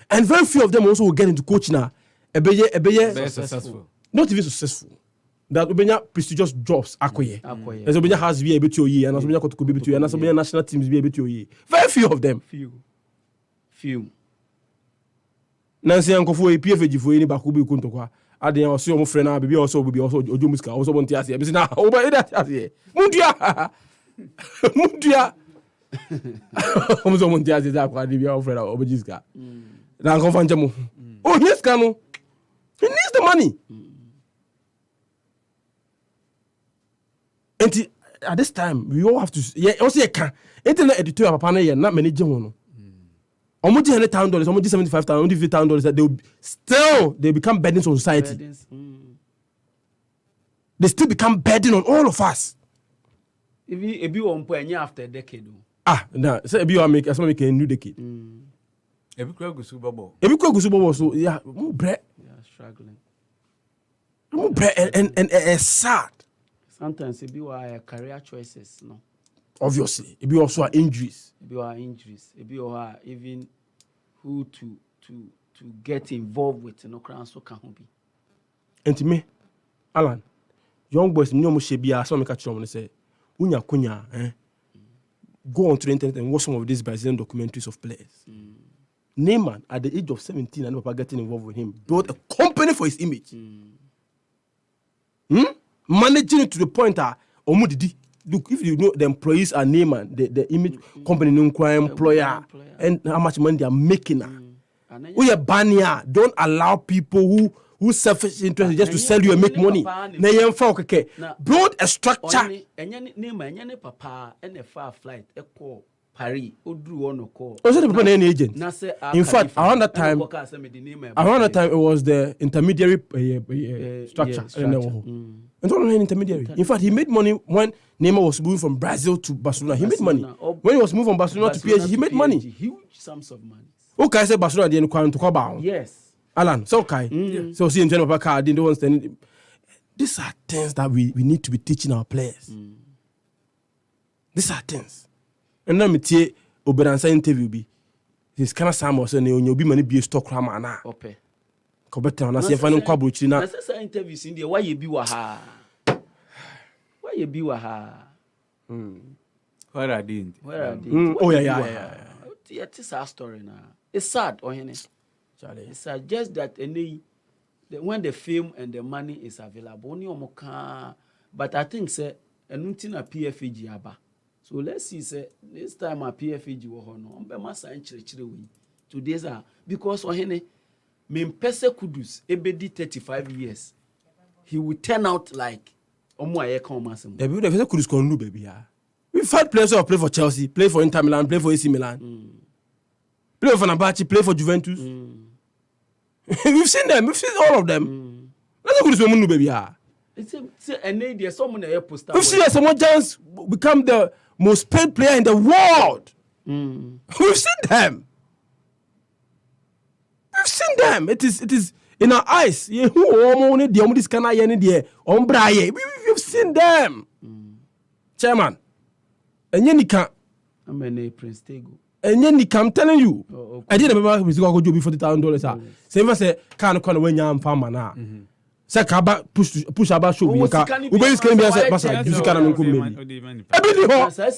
[SPEAKER 1] And very few of them also will get into coaching now.
[SPEAKER 2] Very successful.
[SPEAKER 1] Not even successful. That Obenya prestigious jobs akoye. As Obenya has be able to ye, and as Obenya could be able to, and as Obenya national teams be able to ye. Very few of them.
[SPEAKER 3] Few.
[SPEAKER 1] Nancy Uncle for a PFG for any Bakubi Kuntokwa. I didn't also my friend Abibi also be also Ojomuska also want to ask you. Now over that Mundia. Mundia. Also want to ask that for the friend of Ojiska. Now go find Jamu. Oh yes, Kano. He needs the money. And at this time, we all have to. Also, you can. Internet editorial papa not many Jamono. Almost $100,000, almost $75,000, almost $50,000. That they become burdens on society. They still become burden on all of us.
[SPEAKER 3] If you want to after a decade.
[SPEAKER 1] No. So if you are making a new decade.
[SPEAKER 2] If you go Super Bowl.
[SPEAKER 1] So yeah, more bread.
[SPEAKER 3] Yeah, struggling.
[SPEAKER 1] More bread and sad.
[SPEAKER 3] Sometimes it be our career choices, no.
[SPEAKER 1] Obviously, it be also our injuries.
[SPEAKER 3] It be our injuries. It be our even who to get involved with, crown so can be.
[SPEAKER 1] And to me, Alan, young boys, no more should be as some catch on say, Unya kunya, go on to the internet and watch some of these Brazilian documentaries of players. Neymar, at the age of 17, and Papa getting involved with him, built a company for his image. Managing it to the point that Omudidi. Look, if you know the employees are Neymar, the image company employer, and how much money they are making. We are Bania. Don't allow people who selfish interest just to sell you and make money. Build a structure.
[SPEAKER 3] Neymar, papa, and a far flight, a call. Paris, Odru on a call.
[SPEAKER 1] Was it any agent? In fact, around that time, it was the intermediary structure. And not only an intermediary. In fact, he made money when Neymar was moving from Brazil to Barcelona. He made money. When he was moving from Barcelona to PSG, he made money.
[SPEAKER 3] Huge sums of money.
[SPEAKER 1] Okay, I said Barcelona didn't come to Koba.
[SPEAKER 3] Yes.
[SPEAKER 1] Alan, so okay. So see in general, I didn't understand. These are things that we need to be teaching our players. These are things. And now me tie Oberansa interview bi. This kind of Sam was saying you be money be stock rama na.
[SPEAKER 3] Okay.
[SPEAKER 1] Ko better na say fanu kwa brochi na.
[SPEAKER 3] Na say interviews in there why you be wa ha. Why you be wa ha.
[SPEAKER 2] Where are they?
[SPEAKER 1] Oh yeah.
[SPEAKER 3] It's a story now. It's sad, Ohene. It's sad just that when the film and the money is available only omoka. But I think say enunti na PFG aba. So let's see, say, this time our PFG will honor. Today's because Ohene, Mimpese Kudus, ebedi 35 years, he will turn out like Omoaye Komasem. The people
[SPEAKER 1] Kudus can do, baby. We've had players who have played for Chelsea, play for Inter Milan, play for AC Milan, play for Fenerbahce, play for Juventus. We've seen them. We've seen all of them. That's what we baby.
[SPEAKER 3] It's an idea. Someone a poster.
[SPEAKER 1] We've seen someone Giants become the most paid player in the world. We've seen them. We've seen them. It is in our eyes. We've seen them. Chairman. And you can't.
[SPEAKER 3] I'm a Prince Tego.
[SPEAKER 1] And then I'm telling you, I didn't remember we go do $40,000. Same as say, can't come when you're farmer now. Say, push about show. We can be a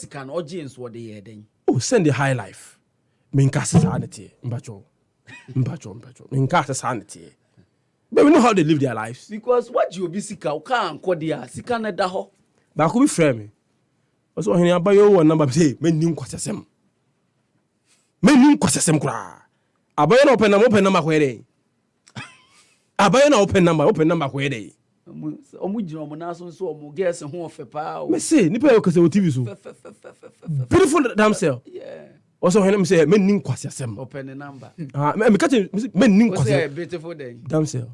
[SPEAKER 3] can audience what they are then.
[SPEAKER 1] Oh, send the high life. Minkasa sanity. Mbacho. Minkasa sanity. But we know how they live their lives.
[SPEAKER 3] Because what you be sick out can't call the Sikana Daho.
[SPEAKER 1] But I could be frame. Also, when you buy your number, say, men knew Quasasem. Men knew Quasasem cra. I buy an open number where they. I buy an open number where they.
[SPEAKER 3] Omujo Monaso so guess and home for power.
[SPEAKER 1] Me say, Nipper because they will TV so. Beautiful damsel.
[SPEAKER 3] Yeah.
[SPEAKER 1] Also, when I'm saying, men knew Quasasem.
[SPEAKER 3] Open a number.
[SPEAKER 1] I'm catching men knew
[SPEAKER 3] Quasasem. Beautiful day.
[SPEAKER 1] Damsel.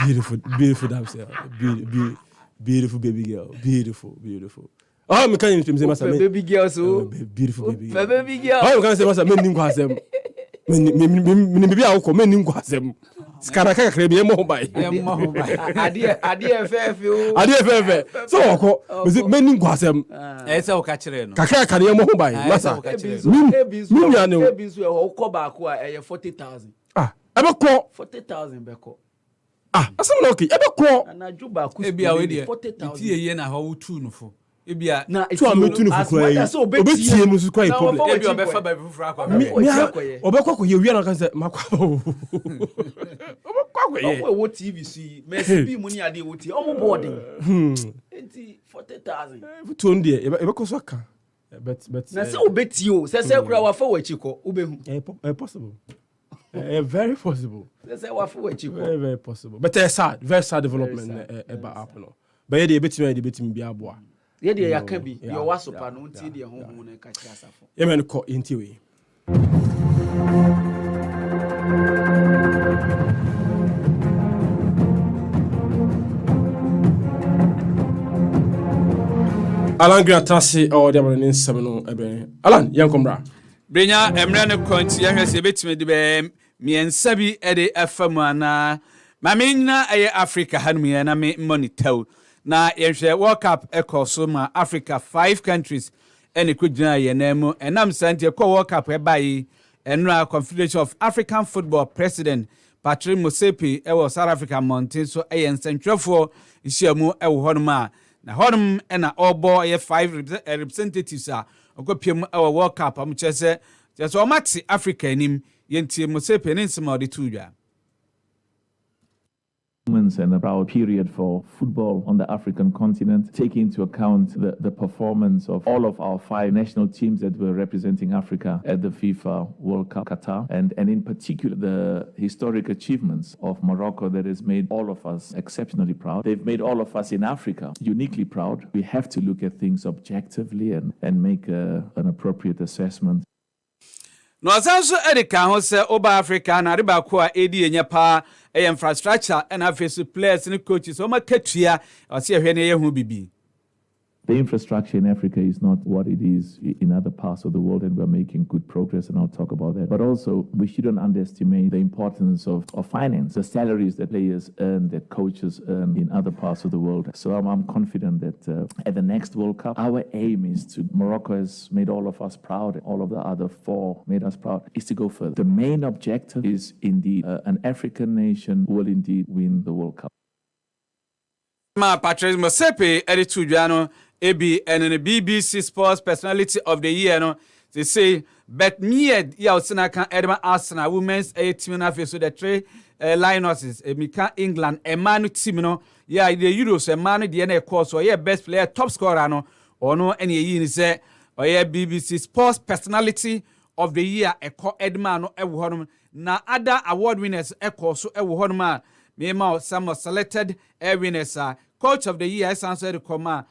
[SPEAKER 1] Beautiful damsel. Beautiful baby girl. Beautiful. Oh, I'm can't say master.
[SPEAKER 3] Baby girl so.
[SPEAKER 1] Beautiful baby girl.
[SPEAKER 3] Baby girl.
[SPEAKER 1] Oh, I'm can't say master. Men knew Quasasem. Me I will men knew Quasasem. Skaraka krebi mo bai.
[SPEAKER 3] Adie fefe.
[SPEAKER 1] So men knew Quasasem.
[SPEAKER 2] Esa o ka kire no.
[SPEAKER 1] Kakra kare mo bai. Master.
[SPEAKER 3] Ebisu o ko ba ko e 40,000.
[SPEAKER 1] Ebe ko
[SPEAKER 3] 40,000 be ko.
[SPEAKER 1] Asem na okay. Ebe ko.
[SPEAKER 3] Na juba ku
[SPEAKER 2] ebia we de
[SPEAKER 3] 40,000.
[SPEAKER 2] Ti ye na ho tu no fo. Ebia
[SPEAKER 3] na
[SPEAKER 1] to ametu no fukura. Obetie mu su kwa problem.
[SPEAKER 2] Ebia obefa ba fufura akwa.
[SPEAKER 1] Obekwa ko ye wi na kan say makwa.
[SPEAKER 3] Wo TV see Messi bi mu ni ade wo ti omo boarding. 40,000.
[SPEAKER 1] To ndie ebe ko so aka. But
[SPEAKER 3] na say obeti o say kura wa fa wachi ko obehu.
[SPEAKER 1] Possible. Very possible.
[SPEAKER 3] Say wa fa wachi ko.
[SPEAKER 1] Very possible. But very sad development about happen. But ye dey betimi bi aboa.
[SPEAKER 3] Ye dey ya kan bi your wasopa no nti dey honhom na ka kira safo.
[SPEAKER 1] Ye men ko nti we. Alan Grant Tassi or the Amanin Seminole Ebe. Alan, young combra.
[SPEAKER 2] Brenya, Emrano Conti, has a bit me be me and Sabi Eddie Efamana. Mamina, Africa had me and I made money tell. Now, if you World Cup echo Soma Africa, 5 countries, and it could deny your name, and I'm sent to a World Cup whereby and now Confederation of African Football President Patrick Mosepe, South Africa Mountain, so a central for Ishamu Honma. Na honum and all boy 5 representatives are okopium our World Cup am chese just o maxi Africa nim yenti Mosepe nsema de tuja
[SPEAKER 6] and a proud period for football on the African continent, taking into account the performance of all of our 5 national teams that were representing Africa at the FIFA World Cup Qatar, and in particular the historic achievements of Morocco that has made all of us exceptionally proud. They've made all of us in Africa uniquely proud. We have to look at things objectively and make an appropriate assessment.
[SPEAKER 2] No asanso edika ho se oba Africa na riba ko a edi enya pa infrastructure and face players and coaches o makatua o se ehwe ne ye hu bibi.
[SPEAKER 6] The infrastructure in Africa is not what it is in other parts of the world, and we're making good progress, and I'll talk about that. But also, we shouldn't underestimate the importance of finance, the salaries that players earn, that coaches earn in other parts of the world. So I'm confident that at the next World Cup, our aim is to, Morocco has made all of us proud, all of the other 4 made us proud, is to go further. The main objective is indeed an African nation will indeed win the World Cup.
[SPEAKER 2] Ma Patrice Mosepe editu Juano Ebi and the BBC Sports Personality of the Year no they say but me ya usina kan Edma Arsenal women's team na face so the 3 Lionesses Mika England Emanu team no ya the Euros Emanu the na course so yeah best player top scorer no ono ene yi ni say oye BBC Sports Personality of the Year eko Edma no ewo honom na other award winners eko so ewo honom a me some selected winners Coach of the Year answered the command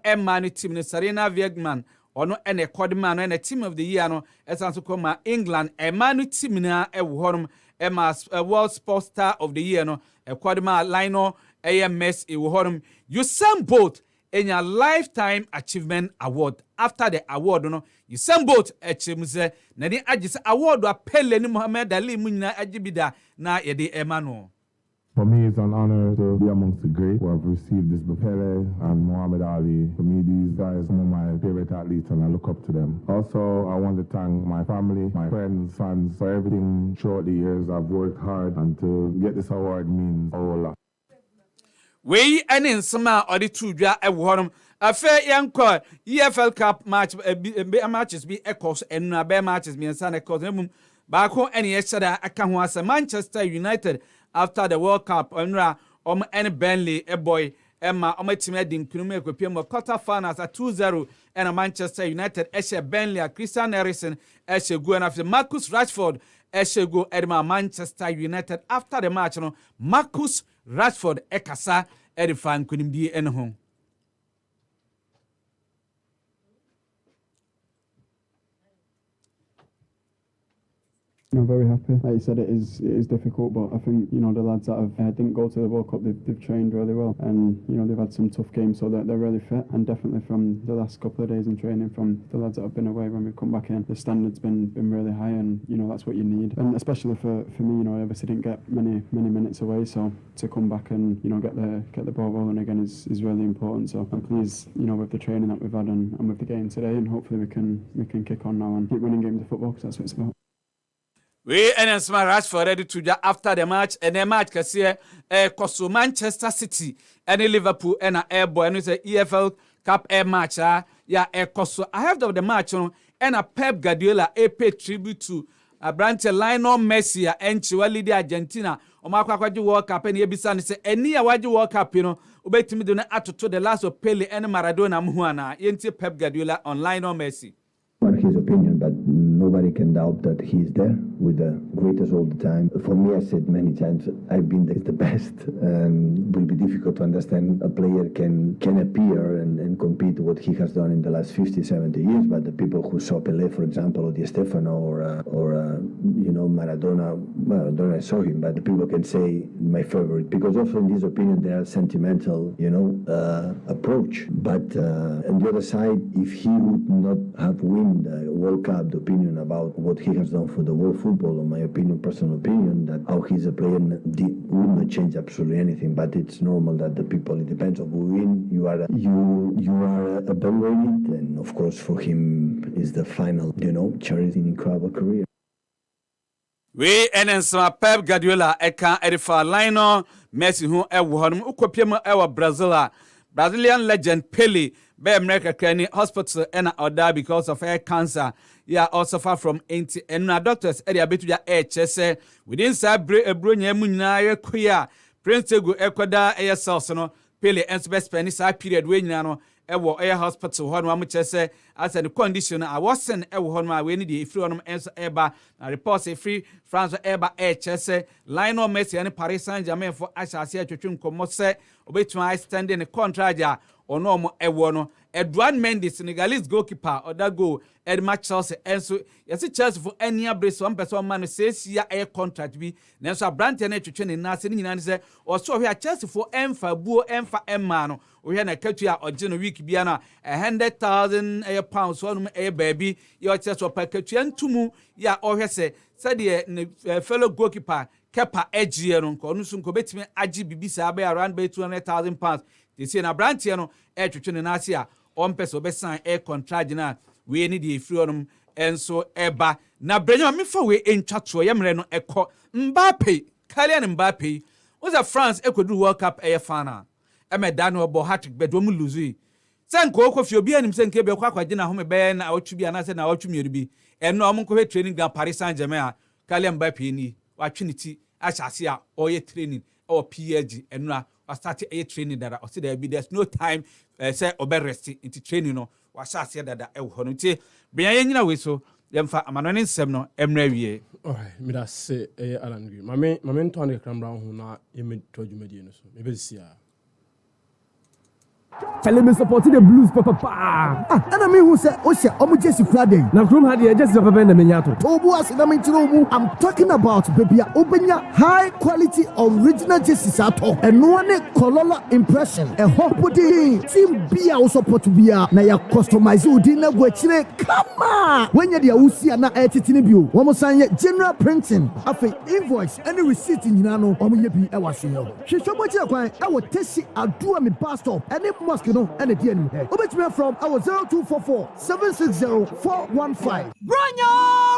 [SPEAKER 2] Emma team ni Serena Wiegman ono ene kodman no ene team of the year no esan so koma England emanu team na ewo honom ema World Sports Star of the Year no kodman Lionel AMS ewo honom Usain Bolt enya Lifetime Achievement Award. After the award no Usain Bolt echimze na di agise award wa Pele ni Muhammad Ali mu nyina agibida na yede emano.
[SPEAKER 7] For me, it's an honor to be amongst the great who have received this. Pele and Muhammad Ali. For me, these guys are some of my favorite athletes, and I look up to them. Also, I want to thank my family, my friends, fans for everything throughout the years. I've worked hard, and to get this award means a whole lot.
[SPEAKER 2] We and in summer or the two dra a warm a fair young call EFL Cup match matches be echoes and bear matches me and San Echoes back home any extra I can was Manchester United after the World Cup onra any Burnley a boy Emma team heading Kunume Kupimo quarter finals at 2-0 and a Manchester United Eshe Burnley a Christian Eriksen Eshe go and after Marcus Rashford Eshe go Edma Manchester United after the match no Marcus Rashford ekasa edifan kunimdi enho.
[SPEAKER 8] I'm very happy. Like you said, it is difficult, but I think, you know, the lads that didn't go to the World Cup, they've trained really well, and, you know, they've had some tough games, so they're really fit, and definitely from the last couple of days in training, from the lads that have been away, when we come back in, the standard's been really high, and, you know, that's what you need. And especially for me, you know, I obviously didn't get many minutes away, so to come back and, you know, get the ball rolling again is really important. So I'm pleased, you know, with the training that we've had and with the game today, and hopefully we can kick on now and keep winning games of football, because that's what it's about.
[SPEAKER 2] We and smart Rashford ready to after the match, and the match can see Koso Manchester City and Liverpool and a air boy and it's a EFL Cup air match. Yeah, Koso. I have the match on and a Pep Guardiola pay tribute to a branch Lionel Messi and Chihuahua the Argentina. Omakwaji World Cup and Yebisan say any awaji World Cup, you know, ubetimi do na atoto the last of Pele and Maradona Muhuana. Yenti Pep Guardiola on Lionel Messi.
[SPEAKER 9] His opinion, but nobody can doubt that he is there with the greatest all the time. For me, I said many times, I've been the best. It will be difficult to understand a player can appear and compete what he has done in the last 50, 70 years, but the people who saw Pelé, for example, or Di Stefano, or you know, Maradona, well, I don't know, I saw him, but the people can say my favorite, because also in this opinion, they are sentimental, you know, approach. But on the other side, if he would not have won the World Cup, the opinion about what he has done for the world football, in my opinion, personal opinion, that how he's a player would not change absolutely anything. But it's normal that the people, it depends on who win. You are evaluated, and of course for him is the final, you know, charity incredible career.
[SPEAKER 2] We and some Pep Guardiola eka edifa Lionel Messi who honum ukopiem Brazilian legend Pele be America Kenny hospital and order because of hair cancer. Yeah, also suffer from anti and doctors area betu ya say within sabre ebronya mu nyina yakuya Prince Egu Ecuador air cells no Pele and best spend this period we nyina no ewo air hospital ho no amchese as the condition I wasn't ewo ho no we need the free on eba reports a free France eba say Lionel Messi and Paris Saint-Germain for asase atwetwe nkomo se obetuma extending the contract ya ono mo ewo no Edouard Mendy Senegalese goalkeeper other goal Edma Chelsea enso yesi Chelsea for any abrace one person man says ya air contract bi nenso abrante na twetwe ne na se ni nyina ne se oso hwe Chelsea for emfa buo emfa emma no ohwe na katu ya oje no week bia na 100,000 pounds one baby ya Chelsea for katu antumu ya ohwe se said fellow goalkeeper Kepa Edgie no ko no sun ko betime agi bibisa abai around 200,000 pounds they say na branche no twetwe ne na se a on person be sign air contract na we need the free on enso eba na Brenya me fa we entwato ye mre no ekọ Mbappe Kylian Mbappe was a France ekodu World Cup final emeda no bo hat-trick bedom lose senko okofie obi anim senke be kwa kwaje na home be na awtwu bi na se na awtwu mieri bi eno am ko training ga Paris Saint-Germain Kylian Mbappe ni watwiniti achase a oye training or PSG eno a start a training that I said there's no time say obe rest into training no wa sha se dada e ho no ti Brenya nyina we so yemfa amano ne nsem no emra wie
[SPEAKER 1] alright me da say Alan Green mame nto ande kram brown ho na yemi to dwumadi no so me be sia
[SPEAKER 4] Tell me supporting the Blues, papa.
[SPEAKER 10] And I mean who said, Osha, Jesse Friday.
[SPEAKER 4] Now, Crum had the Jesse Papa and the Minato.
[SPEAKER 10] I'm talking about baby Obenya high quality original Jesse Sato and one color impression. A hope team be also put to be a Naya customize you dinner which come on. When you're the Usia na etitinibu, one sign general printing of an invoice, any receipt in Yano, or maybe I was here. She showed me I will test it. I'll do a me bus stop and it must go and at the end. Obey from our 0244 760 415.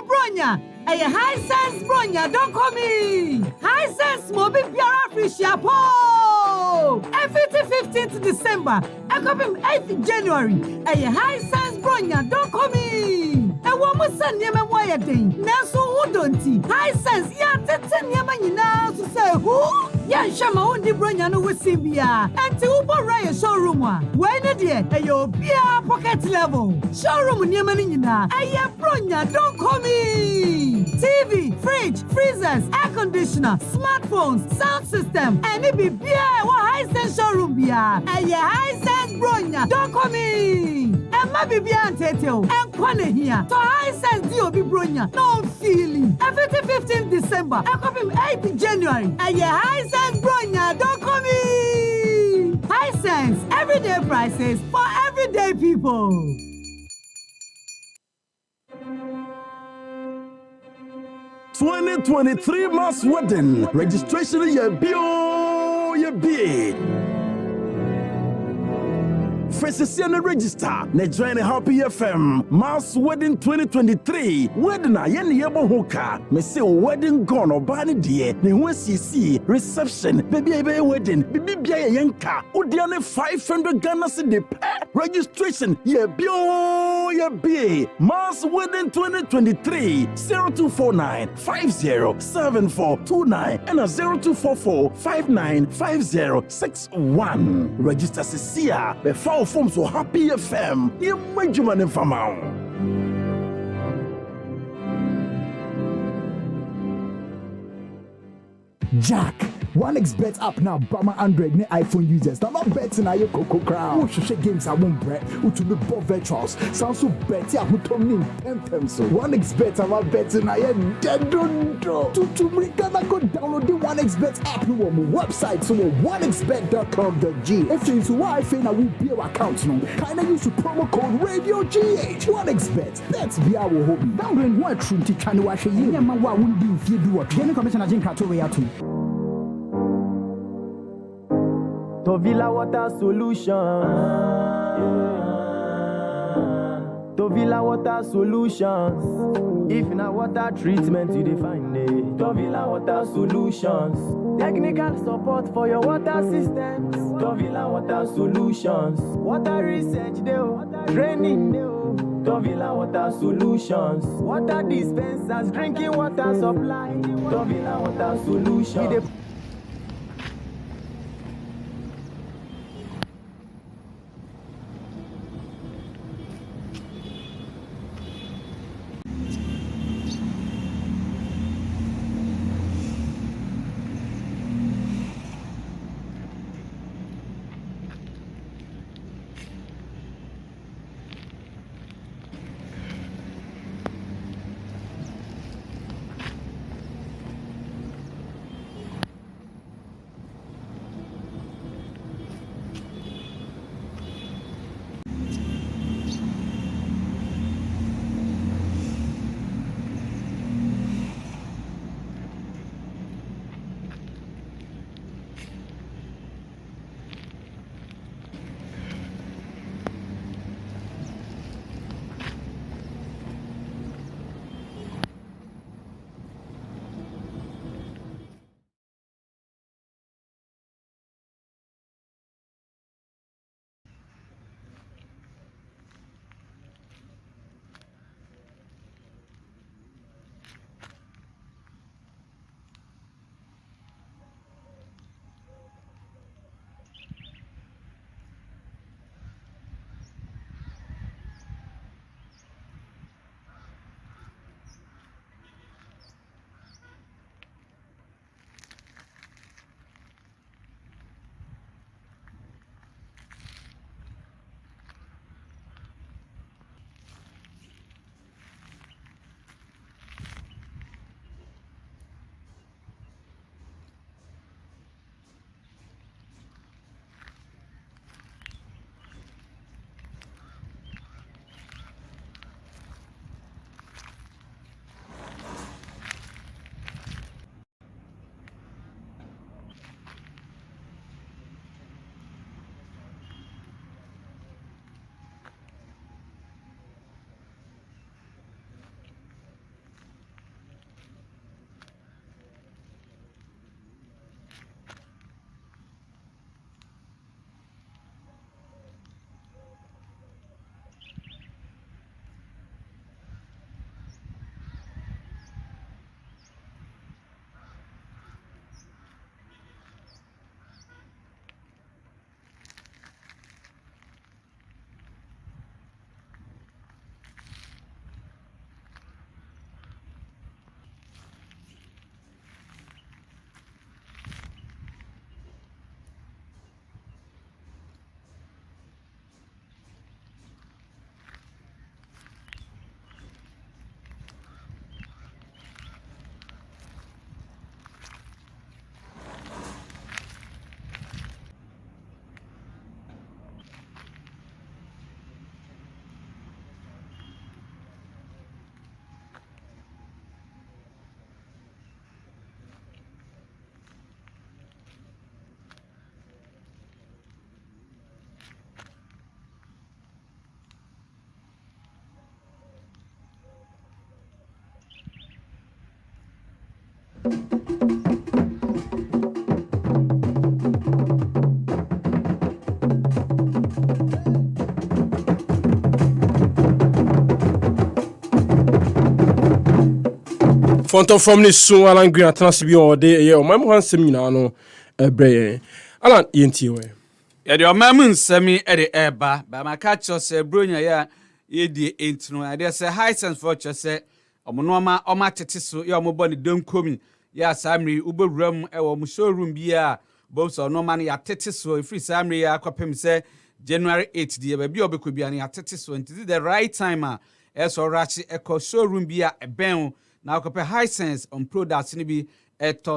[SPEAKER 11] Brenya, a high sense Brenya, don't call me. High sense Mobi Piara Fishapo. Every 15th December, I come him 8th January. A high sense Brenya, don't call me. A woman send him a wire day. Naso who don't he? High sense, yeah, 10 years now to say who? Yeah, Shama only Brenya no with Sibia. And to Uber Raya showroom one. When a dear, a yo beer pocket level. Showroom near Manina. A ya Brenya, don't call me. TV, fridge, freezers, air conditioner, smartphones, sound system, and it be beer or high sense showroom beer. And yeah, high sense Brenya, don't call me. And maybe beer and Tetel, and Kwane here. So high sense D.O.B. Brenya, no feeling. Every 15th December, I come him 8th January. And yeah, high sense Brenya, don't call me. High sense, everyday prices for everyday people.
[SPEAKER 4] '23 Mass Wedding registration ye bid. Fesisiane register na join Happy FM Mass Wedding 2023 wedding a yen yebo hoka me say wedding gone obani die ne ho asisi reception baby wedding bibi bia yenka odia ne 500 Ghana cedi registration ye be Mass Wedding 2023 0249 507429 and 0244 595061 register Cecilia before forms so Happy FM. You make your money from out.
[SPEAKER 10] Jack, 1xBet app now, Bama Android ne iPhone users. Now not betting are you Coco Crown. Who should games I won't bread, who to be both virtuals. Sounds so betty who told me 10 so 1xBet I'm not betting I am dead don't to me gonna go download the 1xBet app no on my website so 1xBet.com.g. If you use Wi-Fi now we be our account no. Kinda use the promo code Radio GH 1xBet. That's be our hobby. Download one true to try to wash a year. Man, what wouldn't be if you do what? Then commissioner Jim Kato too.
[SPEAKER 12] Tovila Water Solutions. Tovila Water Solutions. If na water treatment you define it. Tovila Water Solutions. Technical support for your water systems. Tovila Water Solutions. Water research training Tovila Water Solutions. Water dispensers, drinking water supply. Tovila Water Solutions.
[SPEAKER 1] Fonto from this so Alan Green atnasibi all day yeah o mam hansem nyina no ebre Alan yenti we
[SPEAKER 2] ya de o mam nsemi e de eba ba maka cho se bronya ya ye die entino ya de se high sense for cho se omonoma oma tete so ya omobo ne donkomi ya samri ubewuram e wo showroom bia bo so no man ya tete so free samri ya kwapem se January 8 die ba bia obekobia ne ya tete so nti the right time so rachi eco showroom bia eben now compare high sense on products ni bi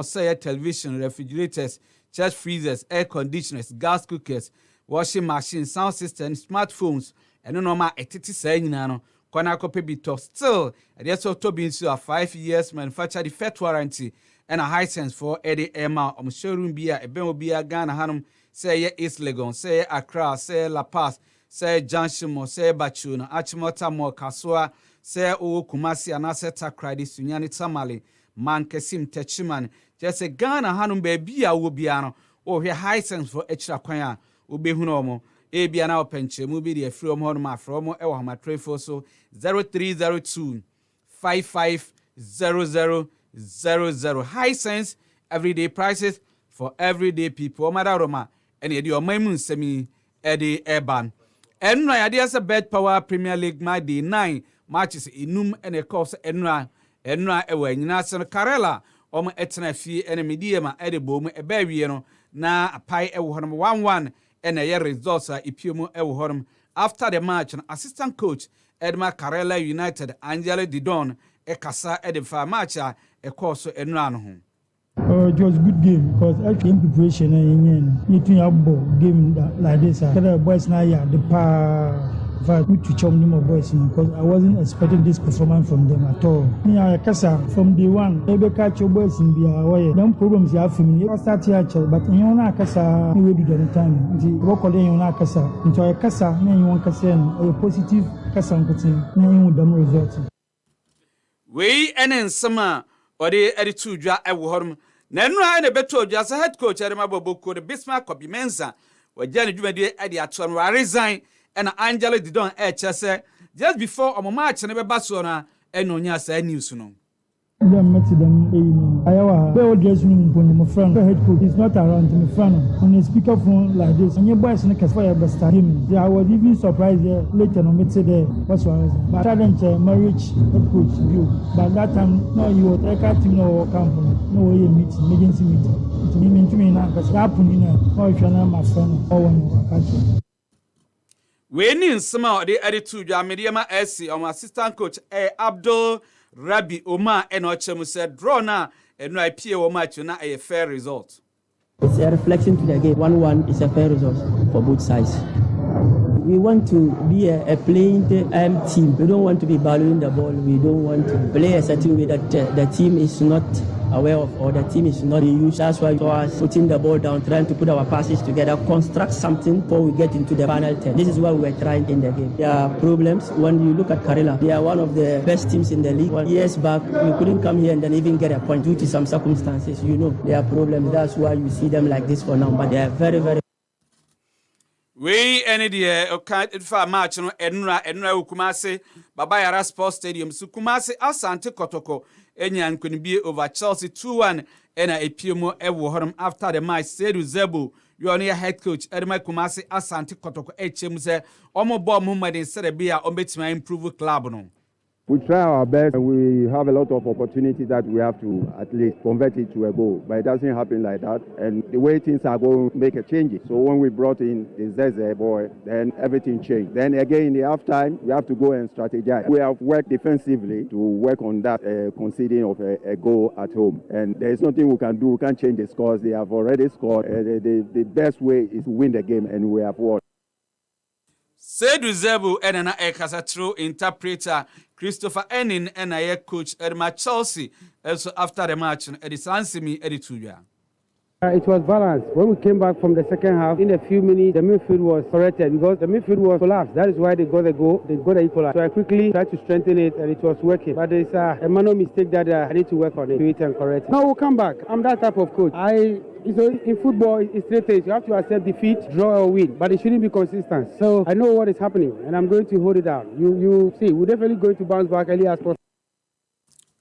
[SPEAKER 2] say television, refrigerators, chest freezers, air conditioners, gas cookers, washing machines, sound systems, smartphones, and no normal etiti say nyina no kwana kope bi to still and yes to be into a 5 years manufacturer defect warranty and a high sense for Eddie Emma showroom bia eben obi a Ghana hanum say ye East Legon, say Accra, say La Paz, say Junction, say Bachuna, Achimota mo Kaswa, say o Kumasi anase takradi sunyani tamale man kesim techiman just a Ghana hanum baby a wo bia no o hwe high sense for extra kwan a obehu no mo e bia na openche mu bi de free mo ma from e wo ma trefo so 0302 550000 high sense everyday prices for everyday people madaroma and e de o mamu nsemi e de eban enno ya de as Bet Power Premier League my day 9 matches inum ene course enra ewa nyina sen Karela omo etena fie ene mediema ede bomu eba wie no na apai ewo honom 1-1 ene ye results a ipiomu ewo honom after the match an assistant coach Edma Karela United Angela Didon ekasa ede fa match a course enra no ho.
[SPEAKER 13] It was a good game because actually in preparation you game like this. The boys now the to chum them boys because I wasn't expecting this performance from them at all. From day one, they catch your boys in the way. Them problems you have for me. You start here, but you know kasa you will do the time. The work on you na kasa into a kasa. You want kasa a positive kasa continue. You them results.
[SPEAKER 2] We enen sama or the attitude ja ewo horum. Nenra ene beto just head coach Edema Boboko the Bismarck Kobi Mensa. We jani dwumade e de ato no resign and Angela Didon chese just before omo match ne beba so na eno nya sa news no.
[SPEAKER 13] Them met them Ayawa they all dress room when my friend the head coach is not around my friend on a speakerphone like this and your boys in the fire best game. I was even surprised later on met there what's was but talent marriage head coach view but that time no you was a team no camp no way meeting emergency meeting to me now because happen in my friend or
[SPEAKER 2] we need some of the attitude ya mediama SC on assistant coach Abdul Rabi Omar and Ochemu said draw na and no IPA match na a fair result.
[SPEAKER 14] It's a reflection to the game. 1-1 is a fair result for both sides. We want to be a playing team. We don't want to be ballooning the ball. We don't want to play a certain way that the team is not aware of or the team is not used. That's why we are putting the ball down, trying to put our passes together, construct something before we get into the final 10. This is what we were trying in the game. There are problems. When you look at Karela, they are one of the best teams in the league. 1 year back, we couldn't come here and then even get a point due to some circumstances. You know, there are problems. That's why you see them like this for now. But they are very, very.
[SPEAKER 2] We any the okay for match no enra Kumase Baba Yara Sports Stadium so Kumase Asante Kotoko enya nkonibi over Chelsea 2-1 ena epiomo ewo horom after the match Sedu Zebu your head coach Edema Kumase Asante Kotoko echem se omo ball Muhammad Serebia obetima improve club no.
[SPEAKER 15] We try our best and we have a lot of opportunities that we have to at least convert it to a goal. But it doesn't happen like that. And the way things are going to make a change. So when we brought in the Zeze boy, then everything changed. Then again in the halftime, we have to go and strategize. We have worked defensively to work on that conceding of a goal at home. And there is nothing we can do. We can't change the scores. They have already scored. The best way is to win the game and we have won.
[SPEAKER 2] Sedu Zebu enana ekasa true interpreter Christopher Enin and a coach Edma Chelsea also after the match Edisansimi Edituja.
[SPEAKER 16] It was balanced. When we came back from the second half, in a few minutes, the midfield was corrected because the midfield was collapsed. That is why they got the goal. They got the equalizer. So I quickly tried to strengthen it, and it was working. But there's a manual mistake that I need to work on it, do it and correct. Now we'll come back. I'm that type of coach. In football, it's three things. You have to accept defeat, draw or win, but it shouldn't be consistent. So I know what is happening, and I'm going to hold it down. You see, we're definitely going to bounce back early as possible.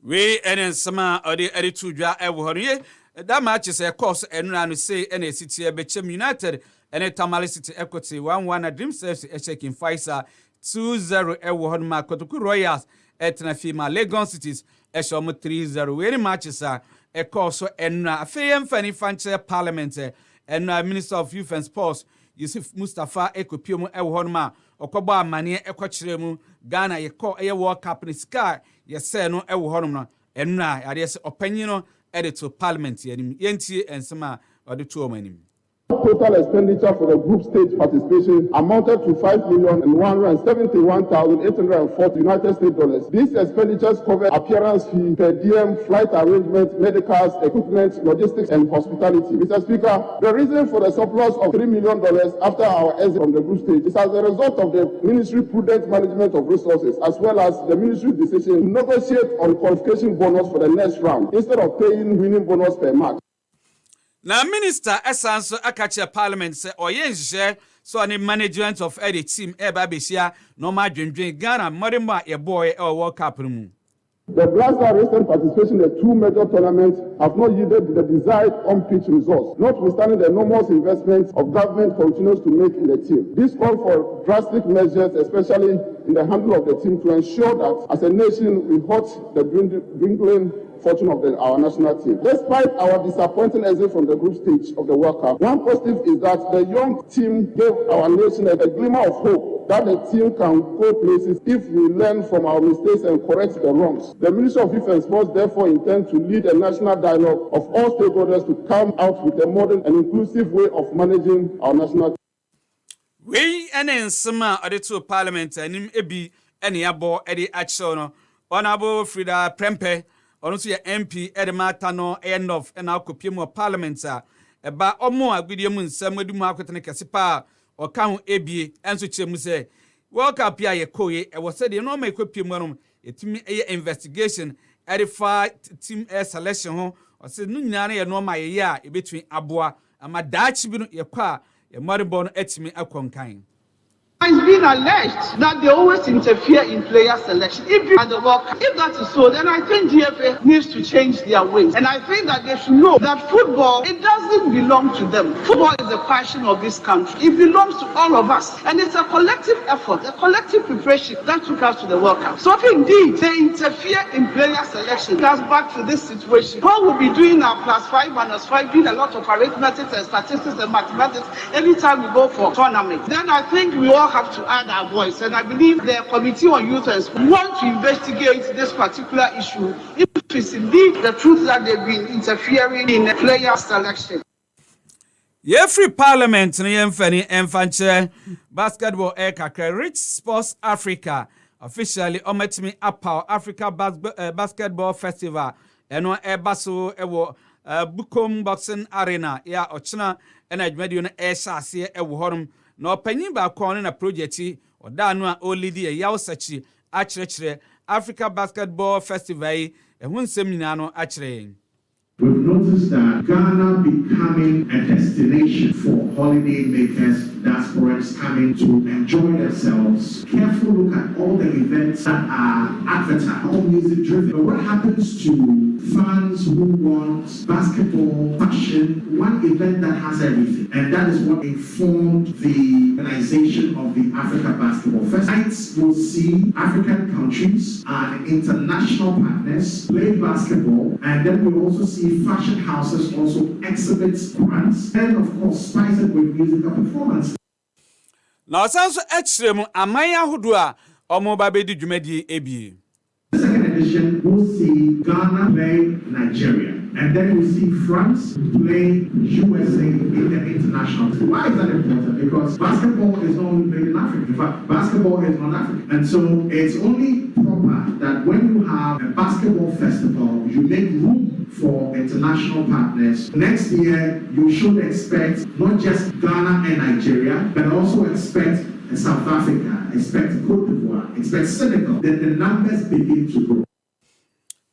[SPEAKER 2] We and some or the attitude that match is a course and run say any city Bechem United and a Tamale City Equity 1-1 a Dream Service a shaking Pfizer 2-0 a Wohon Kotoku Royals at Nafima Legon Cities a Shom 3-0 any matches are a course and a fair Fanny Fancher Parliament and Minister of Youth and Sports Yusuf Mustafa Ekopium a Wohonma Okoba Mania Equatremu Ghana ye call a World Cup in the sky yes no a Wohonma and now I guess opinion Editorial Parliament yenti and some other two many.
[SPEAKER 17] Total expenditure for the group stage participation amounted to $5,171,840 United States dollars. These expenditures cover appearance fee, per diem, flight arrangements, medicals, equipment, logistics, and hospitality. Mr. Speaker, the reason for the surplus of $3 million after our exit from the group stage is as a result of the ministry prudent management of resources, as well as the ministry's decision to negotiate on qualification bonus for the next round instead of paying winning bonus per match.
[SPEAKER 2] Now, Minister Essanso Akache Parliament say Oyenje so any management of any team Babisia no madrin Ghana Modima a boy or World Cup.
[SPEAKER 17] The Blaster recent participation in the two major tournaments have not yielded the desired on-pitch results, notwithstanding the enormous investments of government continues to make in the team. This calls for drastic measures, especially in the handling of the team, to ensure that as a nation we halt the dwindling fortune of our national team. Despite our disappointing exit from the group stage of the World Cup, one positive is that the young team gave our nation a glimmer of hope that the team can go places if we learn from our mistakes and correct the wrongs. The Ministry of Youth and Sports therefore intends to lead a national dialogue of all stakeholders to come out with a modern and inclusive way of managing our national team.
[SPEAKER 2] We and in some Editorial Parliament and him ebi any abo Eddie Achono, Honorable Frida Prempe. Once your MP Edemata no end of and our copium Parliament eba omo agbidium nsam adu makwetene kesipa o kan ebi enso chemu se World Cup ya ye koye e wo said no make copium no etimi investigation edify team selection ho o said no nyina ye no ma ye a e between aboa ama daachi bi no ye kwa ye maribo no etimi akonkan.
[SPEAKER 18] It's been alleged that they always interfere in player selection. If that is so, then I think GFA needs to change their ways. And I think that they should know that football, it doesn't belong to them. Football is the passion of this country. It belongs to all of us. And it's a collective effort, a collective preparation that took us to the World Cup. So if indeed they interfere in player selection, that's back to this situation. Paul will be doing our +5 -5, doing a lot of arithmetic and statistics and mathematics anytime we go for tournament. Then I think we all have to add our voice, and I believe the Committee on Youth and Sport want to investigate this particular issue if it's indeed the truth that they've been interfering in player selection.
[SPEAKER 2] Free Parliament ni yemfani emfanche basketball kakra Rich Sports Africa officially ometimi Apau Africa Basketball Festival eno ebaso ewo Bukom Boxing Arena ya ochina ena adwumadi no ehase ewo horum na opanyin ba kon na project oda no a olidi e yaw sachi akyerɛkyerɛ Africa Basketball Festival ehun nsɛm nyina no akyerɛ.
[SPEAKER 19] We've noticed that Ghana becoming a destination for holiday makers, diasporans coming to enjoy themselves. Careful look at all the events that are advertised, all music driven. But what happens to fans who want basketball, fashion, one event that has everything? And that is what informed the organization of the Africa Basketball Festival. Sites will see African countries and international partners play basketball, and then we'll also see fashion houses also exhibit brands, and of course spice it with musical performance.
[SPEAKER 2] Now sounds extreme amaya hudua omo babedi dwumadi ebi.
[SPEAKER 19] The second edition will see Ghana play Nigeria, and then we see France play USA in the international. Why is that important? Because basketball is not only played in Africa. In fact, basketball is not African. And so it's only proper that when you have a basketball festival, you make room for international partners. Next year, you should expect not just Ghana and Nigeria, but also expect South Africa, expect Cote d'Ivoire, expect Senegal. Then the numbers begin to grow.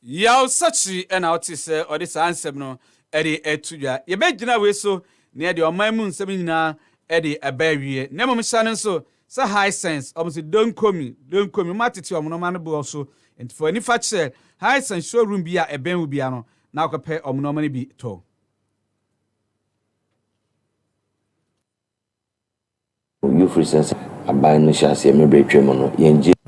[SPEAKER 2] Yaw sachi and out is or this answer no Eddie Etuya. Ye begina we so near the Omamun Semina Eddie Aberry. Nemo Shannon so high sense. Almost don't come me, matiti or monomanable also. And for any fat share, high sense showroom be a ben will be ano. Now compare or monomany be to.
[SPEAKER 20] Youth research about Nishasi and maybe Tremono.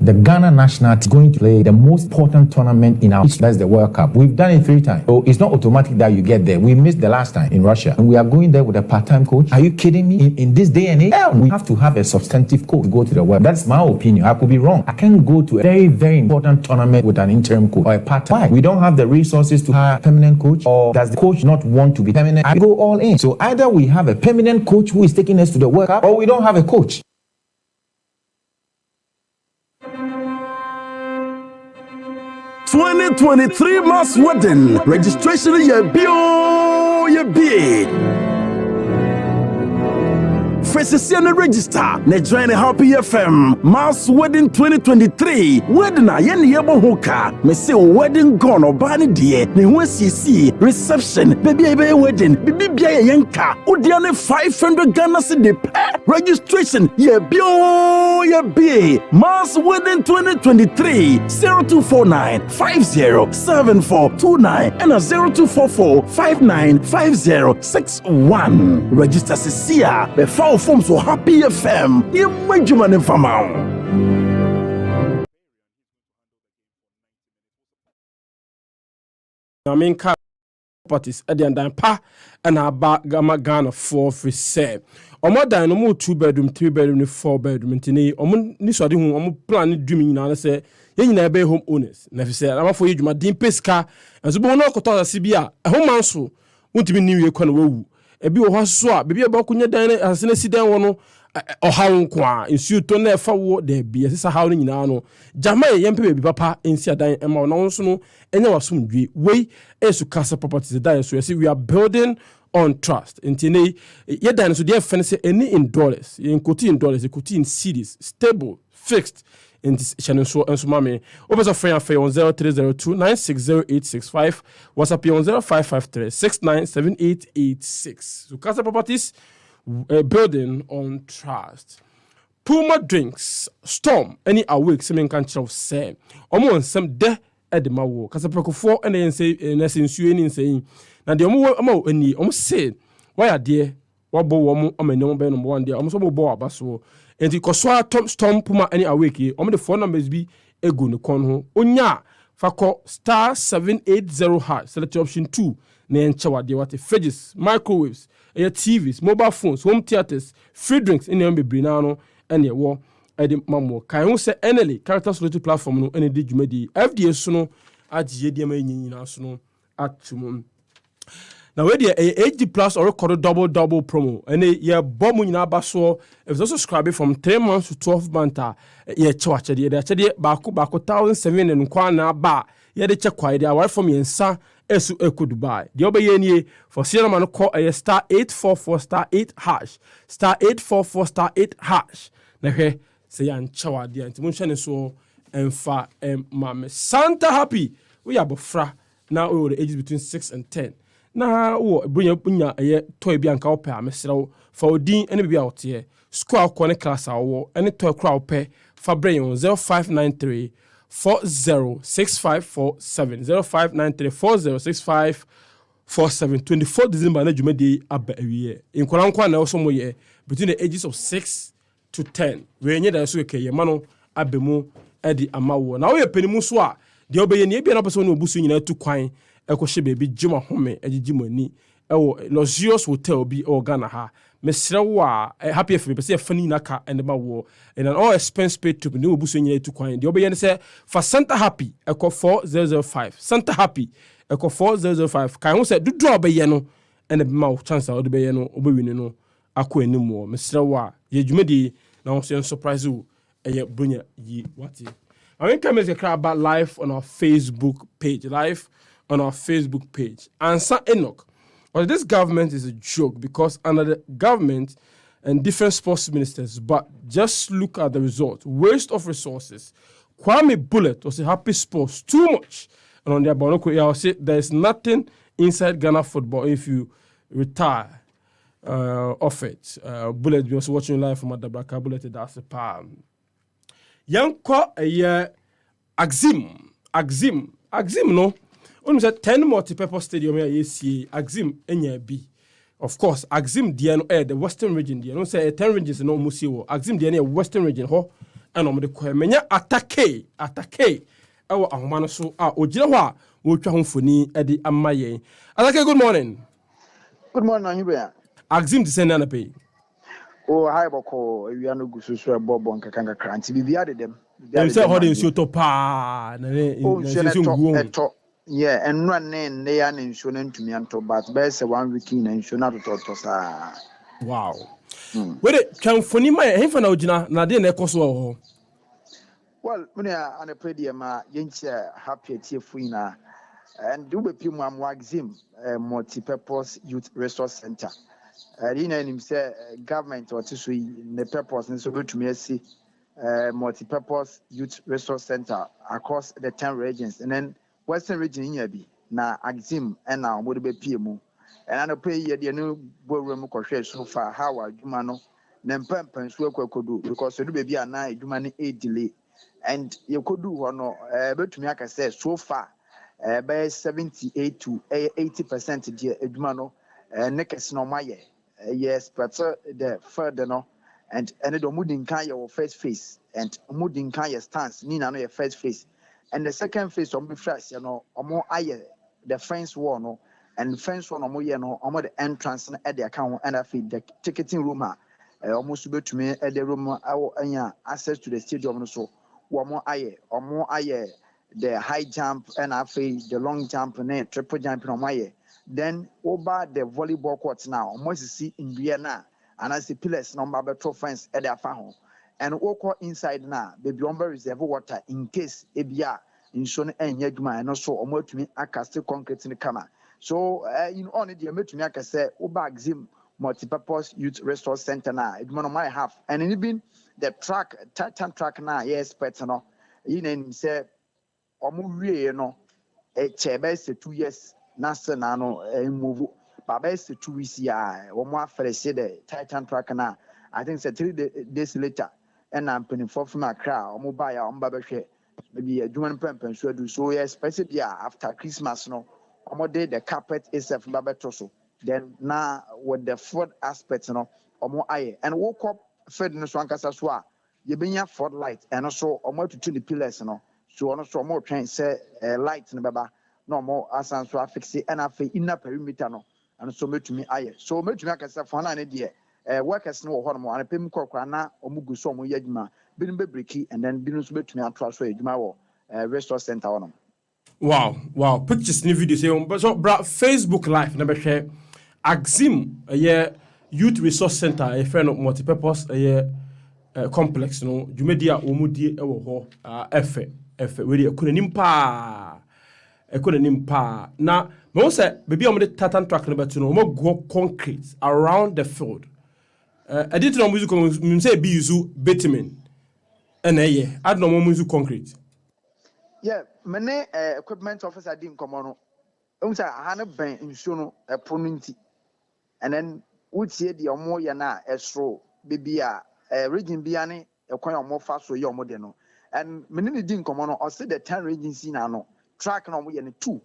[SPEAKER 21] The Ghana national team is going to play the most important tournament in our history. That's the World Cup. We've done it 3 times. So it's not automatic that you get there. We missed the last time in Russia. And we are going there with a part-time coach. Are you kidding me? In this day and age, we have to have a substantive coach to go to the World Cup. That's my opinion. I could be wrong. I can't go to a very, very important tournament with an interim coach or a part-time. Why? We don't have the resources to hire a permanent coach, or does the coach not want to be permanent? I go all in. So either we have a permanent coach who is taking us to the World Cup, or we don't have a coach.
[SPEAKER 4] 2023 mass wedding registration ye big. Fesisiane register ne join Happy FM mass wedding 2023 wedding a yen yebo hoka me say wedding gone oba ne de ne ho asisi reception baby wedding bibi bia yenka odia ne 500 Ghana cedi registration ye big mass wedding 2023 0249 507429 and 0244 595061 register Cecilia before forms so Happy FM. You make money from
[SPEAKER 1] I mean, properties at the end pa and our Ghana 4 free say. Or more than no more 2-bedroom, 3-bedroom, 4-bedroom, and today, or Niswadi whom plan dreaming now say, yen be home owners. Never say, I'm for you, my dean pesca, and so bono kota Sibia, a home answer, won't be new year con. Ebi wo so bibi e ba kunya dan asene sidan wo no ohaw nkwa nsuo to na efa wo da bi esesa haw nyina no jama yempe bebi papa ensi adan ema no nso no enya wasomdwe wei esu kasa properties da so we are building on trust intine ye dan so dey fene say any in dollars in quote in dollars quote in cedis stable fixed in this channel so mame over free and fair on 0302 960865 WhatsApp on 0553 697886 so Casa Properties building on trust. Puma Drinks Storm any awake semen can chop say omo some de edema wo Casa Proco 4 and say nesensu any saying na de omo ani omo say why are there what bo omo amenyo be no one there omo so bo abaso. And the Koswa Tom Storm Puma any awake, the phone numbers be a good con onya fako *780# select option 2 ne chawa de what fridges, microwaves, TVs, mobile phones, home theaters, free drinks in the Brinano and the war at the Mamo. Can you say any character solution platform no any did you made the FDA sono at JDM in national at Tumon. Now, where the HD Plus or record double promo, and a bomb in our basso, if also subscribing from 3 months to 12 months, ye church, the Baku 1,007 and Kwana bar, ye the check quiet, away from ye son, Esu Eku Dubai. The other ye for Sierra call a *844*8#, *844*8#. Now, here, say, and Chawa, the Antimuntion so, and far, and Mamma Santa happy. We are bofra now over the ages between 6 and 10. Na wo bunya toy bi anka opa amesrew fa odin ene bia wote square ko ne class awo ene toy kra opa fa brain 0593 406547 0593 406547 24 December na dwumadi aba awie inkwara nkwa na so moye between the ages of 6 to 10 we nye da so keye mano abemu edi amawo na wo ye penimu so a de obeye ne bia na person no obusu nyina tu kwan ekwohye bebi jima home agigimani luxurious hotel bi Ghana ha. Mesra wa happy FM be say funny naka and ma wo and an all expense paid to no buso nyina to kwan. The obey say for Santa Happy eko 4005. Santa Happy eko 4005. Kan ho say do obey no and ma chance o be no obewini no akọ anim wo. Mesra wa ye dwumadi na wo say surprise wo Brenya yi wati. I mean, come as a crowd about live on our Facebook page. Answer Enoch. Well, this government is a joke because under the government and different sports ministers, but just look at the result. Waste of resources. Kwame Bullet was a happy sports too much. And on the Abonoko, I'll say there's nothing inside Ghana football if you retire off it. Bullet, we also watching live from Adabraka. Bullet, that's a palm. Yanko Axim no. When say 10 multi-purpose stadium here Axim enya B. Of course, Axim Diano the Western region there. No say 10 regions no musiwo. Axim Diano Western region ho and on the menya attaque our ahomano so ogyina ho a wo twa ho mfoni e de amaye. Attaque, good morning.
[SPEAKER 5] Good morning, Anibia.
[SPEAKER 1] Axim to send na pay.
[SPEAKER 5] Oh, hi boko we are no gusu so bobo nkakanga kranti bibia de dem.
[SPEAKER 1] Dem say ho de nsuo to pa na nsuo
[SPEAKER 5] yeah, and run in they are insurance to me until but best 1 week in insurance to sa.
[SPEAKER 1] Wow. Where it can funny my hefa na ogina na de na ekoso ho.
[SPEAKER 5] Well, when I an a ma yenche happy tiefina and do be pimu am Axim multi-purpose youth resource center. Him say government or to the purpose and so go to me see multi-purpose youth resource center across the 10 regions and then Western region in Yabi na Axim and now would be PMO and I pay ye the new ballroom so far how are Jumano then pump so could do because you be a night Jumani 8 delay and you could do one but to me I can say so far by 78 to 80% dear Jumano next no my yes but the further no and the mooding kind your first face and mooding kind your stance Nina no your first face. And the second phase on the fresh, more aye the fence wall no, and the fence one more the entrance at the account and I feed the ticketing room almost to me at the room access to the stadium so one more aye the high jump and I feel the long jump and triple jump on my then over the volleyball courts now almost see in Vienna and I see pillars number better fence at the farm. And walk inside now, baby umber reserve water in case ebia in son and yegma and also or to me I can still concrete in the camera. So in only the met me I can say Axim multi-purpose youth resource center now, it's one of my half. And even the track Titan track now, yes, but no, you say a chair 2 years Nasa nano move but 2 weeks one more for the Titan track now. I think 3 days later. And I'm paying for my crowd, or mobile, maybe a German pump and so do so, yes, especially after Christmas, no, or day the carpet is a Babatoso. Then now, with the fourth aspect, no, or more eye, and woke up fed in the Swankasaswa, you bring your fourth light, and also or more to the pillars, no, so also more train say lights in the Baba, no more as and so I fix it, and I feel in a perimeter, no, and so much to me, aye, so much to make us for an idea. Workers know what more and a pim corana or muguso yedma, bin bebriki, and then binus bet me and trust Juma resource center on them.
[SPEAKER 1] Wow. Pictures new videos here, but so bra Facebook Live number share Axim a youth resource center, a friend of multi-purpose a complex, no, Jumedia Omudi ewo efe where you couldn't impa. Now, most baby on the Titan track number 2 no more go concrete around the field. I didn't know music say be use bitumen. And I don't know music concrete.
[SPEAKER 5] Yeah, many equipment officer didn't come on. I had a bank in Shono a prominent. And then would say the more yana estro baby region biane a coin more fast so your modeno. And many didn't come on or say the 10 regions in no track no we 2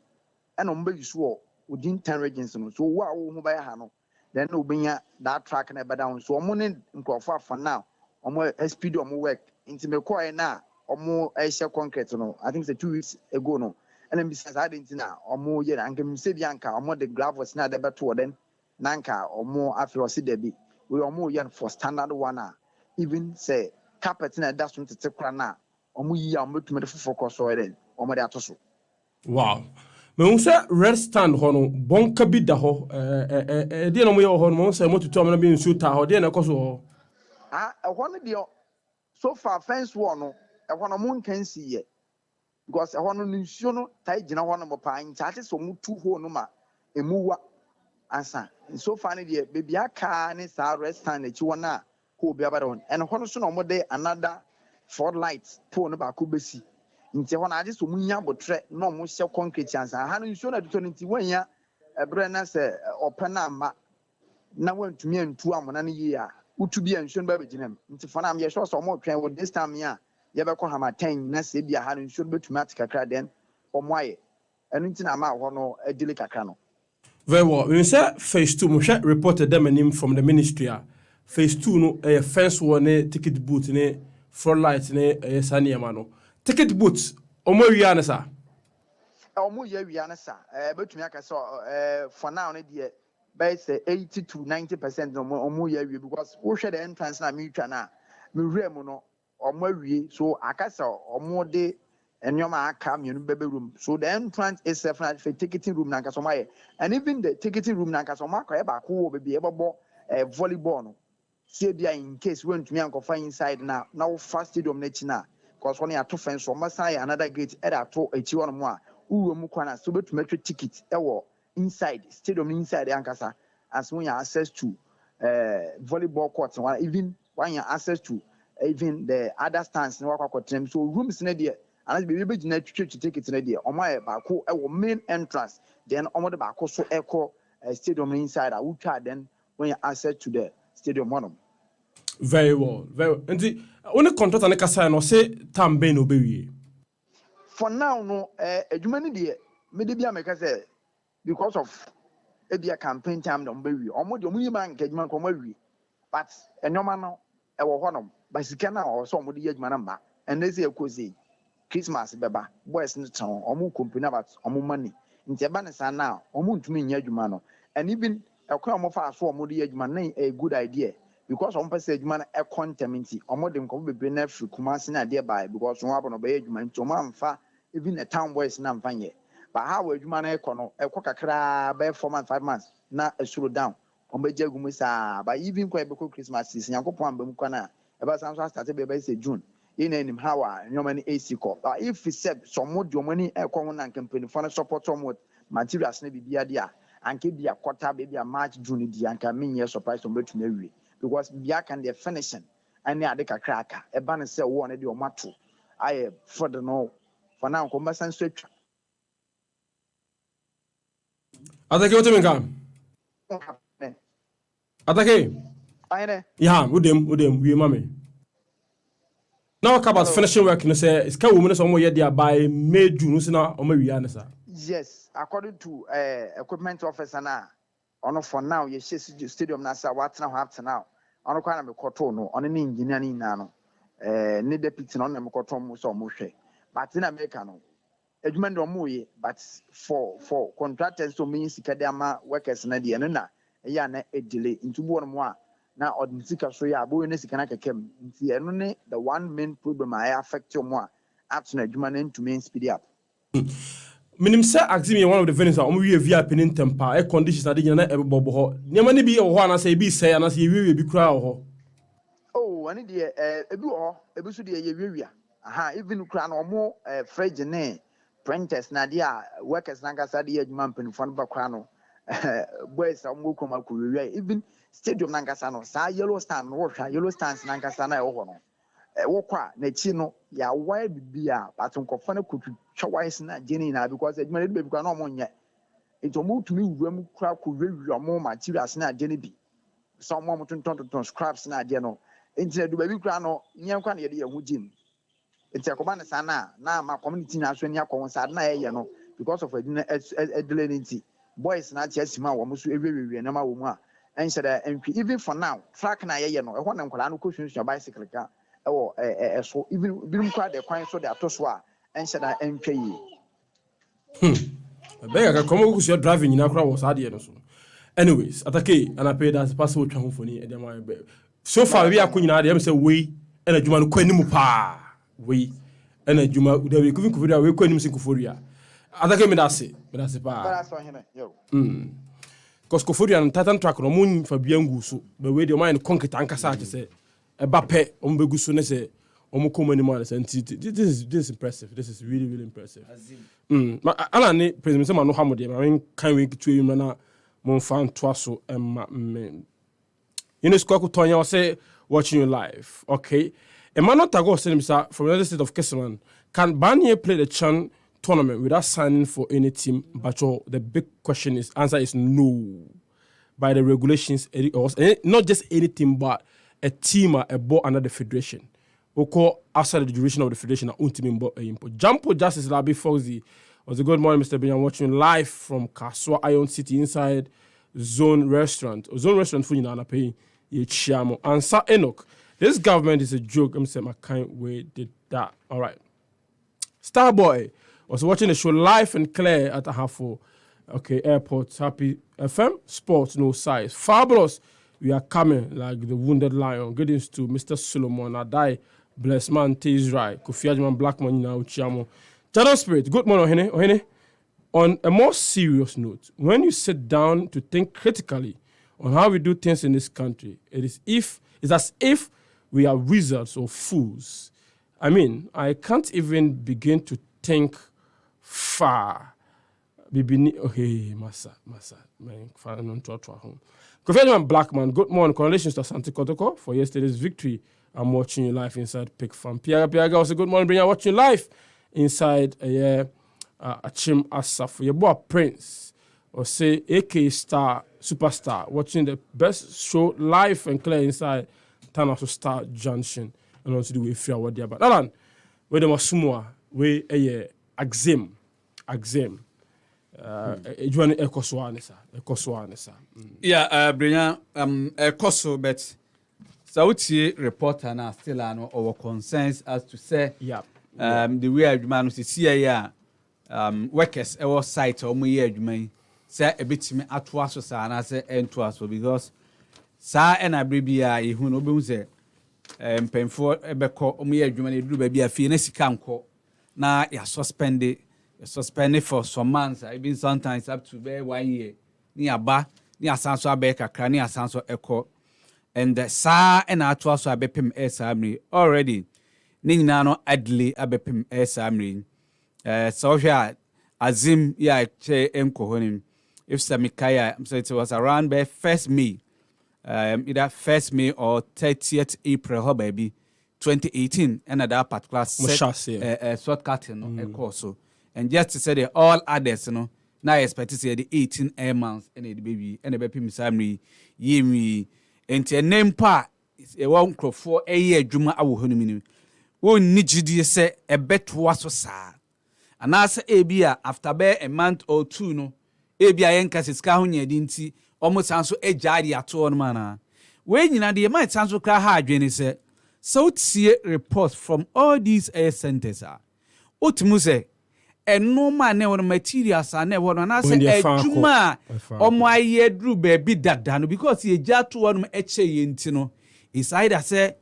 [SPEAKER 5] and on baby swore within 10 regions. So wow mobile hano. Then no bring that track never down. So I'm morning far for now. I'm more speed on work into me quiet now or more Asia concrete. No, I think it's 2 weeks ago. No, And besides, I didn't know or more yet, and can say Bianca or more the glove was not the better than Nanka or more after see Debbie. We are more young for standard one. Even say carpet in a dust to take crana or more young to make focus or more that.
[SPEAKER 1] Wow. Me unsa red stand hono bonka bi da ho de no mo ye ho no mo unsa mo tutu amana bi nsu ta ho de na koso ho
[SPEAKER 5] one de so far fence one no one mo nkan si ye because one no nsuo no tai gina ho no mo pa ncha ate so mo tu ho no ma emuwa ansa so far ne de baby aka ne sa red stand echi wona ho bi abada won and hono so no mo de another four lights pole no ba ko besi nti ho na ade so munya botre no mo hye concrete ansa ha no nsuo na de to nti wanya ebre na se opena ma na wantumi antu amona ne yi a utu bi nsuo no ba beginem nti fa na me hye so mo twen wo this time ya ye be ko hama 10 na se bia ha no nsuo betumi atikakra den omoaye enu nti na ma ho no adili kakra no.
[SPEAKER 1] Very well. We say phase 2 mo hye reported them anim from the ministry phase 2 no fence one ticket booth ne front light ne saniema no ticket booths omo wia na sa
[SPEAKER 5] omo ya wia na sa betumi aka so for now ne de by say 80 to 90% no omo ya wia because wo hwe the entrance na me twa na me wura mu no omo awie so aka sa omo de enyoma aka me no bebe room so the entrance is definitely for ticketing room na aka so my and even the ticketing room na aka so ma kwa ba ko wo bebe e bobo volleyball no see bia in case when to me ankofa inside na wo fast stadium na china because when you to fence so must say another gate e da to echi one mo a uwo mu kwana so betu metri ticket e wo inside stadium inside ankasa as when you access to volleyball court even when you access to even the other stands na wakwa kotrem so rooms na there and be be gina twetwe ticket na there omo e ba ko e wo main entrance then omo de ba ko so e ko stadium inside a wutwa then when you access to the stadium one.
[SPEAKER 1] Very well. Very well. And only contract and kasa no say time be no be
[SPEAKER 5] for now no adwuma ni de me de bia me ka say because of ebia campaign time no be wi omo de omo yima nka adwuma ko mawi but enoma no e wo honom basika na o so omo de adwuma na mba and they say ekozi Christmas beba boys no ton omo company about omo money nti eba ne sa na omo ntumi nya adwuma no and even ekwa omo fa so omo de adwuma na a good idea because on person adwuma na e contemnity omo de nko bebre na free kumasi na de buy because won abo no be adwuma nti omo amfa even a town boys na amfa nye but how adwuma na ekono kakra by 4 months 5 months na e slow down omo be jagumu sa but even kwa be Christmas season yankopon amba mu kwa na e ba sam so start be say June in any how nyoma ni AC call but if we said some more money e ko na campaign for support some materials na bibia dia anke bia quarter be bia March June dia anka me surprise some betumi awie because bia can they finishing and ade kakra aka e ba ne say wo ne de o mato aye for the no for now ko mba san so atwa
[SPEAKER 1] Atake what mean kam Atake
[SPEAKER 5] ayene
[SPEAKER 1] yeah udem we mame now about finishing work no say it's ka wo no so mo ye dia by May June so na o ma wi ana sa
[SPEAKER 5] yes according to equipment officer na ono for now ye stadium na sa watena ho up to now ono kwa na me koto no ono ni engineer ni na no ni deputy no na me koto mo so mo hwe but in America no adwuma ndo mo ye but for contractors so mean sika de ama workers na de na ya na edile ntubu no mo a na odisika so ya bo ne sika na kekem nti eno ne the one main problem I affect you more at na adwuma na ntumi speed up.
[SPEAKER 1] Minim say Aximi one of the venues omo wie VIP ne tempa e conditions ade nyina na e bobo ho niam ne bi wo ho ana say bi say ana say wie bi kura ho
[SPEAKER 5] oh ani de ebi ho ebi so de ye wiewia aha even kura na omo fridge ne printers na de a workers na gasa de adwuma mpanifo no ba kura no boys omo koma ko wiewia even stadium na gasa no sa yellow stand no hwa yellow stands na gasa na e ho no wo kwa na chi no ya why bibia but nkofo na kutu chwais na jeni na because adwuma ne be kwa na omo nya ento mo tumi wuram kura ko wiewia mo materials na jeni bi so mo tonton scraps na de no enti do baby kura no nya kwa na ye de ye hu jim enti akoba na sana na ma community na so ni akon sa na ye no because of edele nti boys na tia sima wo mo so ewiewia na ma wo mu a ense da entwi even for now track na ye no e ho na nkola no ko hwehwe bicycle ka so even birum kwa de kwan so de atoso a ense da entwa yi
[SPEAKER 1] Bega come who you driving in Accra was hard so. Anyways, atake and I pay that passport twa for ni e my so far we are kunyina dem say we and adwuma no kwanimu pa we and adwuma da we kuvin kufuria we kwanim sin kufuria atake me da se pa
[SPEAKER 5] That's why him yo.
[SPEAKER 1] Cause kufuria no titan track no mun fa biangu so be we dey mind concrete ankasa ake say e ba pe o mbegu so ne say o mo komani man say this is impressive. This is really impressive. Ala ni president say manu hamode ma kan we kitwe yim na mon fan twaso me. UNESCO Kutonya was say watching you live. Okay. Emmanuel Tago said from the state of Kesaman, can Barnier play the Chan tournament without signing for any team? But the big question is answer is no. By the regulations, not just any team, but a team a ball under the federation. Oko outside the duration of the federation Jampo Justice Labi Foxy was a good morning, Mr. Brenya, watching live from Kaswa Iron City inside Zone Restaurant. Zone Restaurant for you paying ye chiamo. And Sir Enoch, this government is a joke. I'm saying I can't wait did that. All right. Starboy was watching the show live and clear at Ahafo. Okay, airport, Happy FM, sports, no size. Fabulous. We are coming like the wounded lion. Greetings to Mr. Solomon Adai, Bless Man, Tizrai, Kofi Ajman, Blackman, Chiamo. Channel Spirit, good morning, Ohene. On a more serious note, when you sit down to think critically on how we do things in this country, it's as if we are wizards or fools. I mean, I can't even begin to think far. Okay, Massa, man, Kofi Blackman, good morning. Congratulations to Asante Kotoko for yesterday's victory. I'm watching you live inside Pick Farm. Piaga also good morning, Brenya, watching you live inside Achim Asaf. Your boy Prince, or say AK Star Superstar, watching the best show live and clear inside Tanaso Star Junction. And also the way fear what they about. Alan, where the Masumwa, where a Axim. Juani Ekoswanesa.
[SPEAKER 2] Yeah, Brenya, Ekoso, but Sauti reporter now still are our concerns as to say, the way man was see workers our site or year you say a bit me at was and I say end to us because sa and I bribia who no say paying for a beco year you do baby a finis can call now you're suspended for some months. I've been sometimes up to 1 year near bar near Sanso Beka Crania Sanso Echo and the sa and I was a bepim samri already. Ninano Adley abepim samri. So here Azim ya che enkohonim. If Samikaya so it was around by 1st May. Either 1st May or 30th April, baby, 2018, and at that particular shortcut, so. And just to say all others, now I expect to say the 18 air months and the baby and the baby Samri, Yemi, and a name pa is a 1 crop for a year, Juma Awuhunimini. Won't need you say a bet was so sad. And as Abia after a month or two, no, Abia Yankas is Kahunya didn't see almost answer a jadi at all manner. When you know the might sound so cry hard, Jenny said, so see reports from all these air centers are. Utmuse, and no man never materials are never on us a juma or my year drew baby that done because he just to one etching, is either say,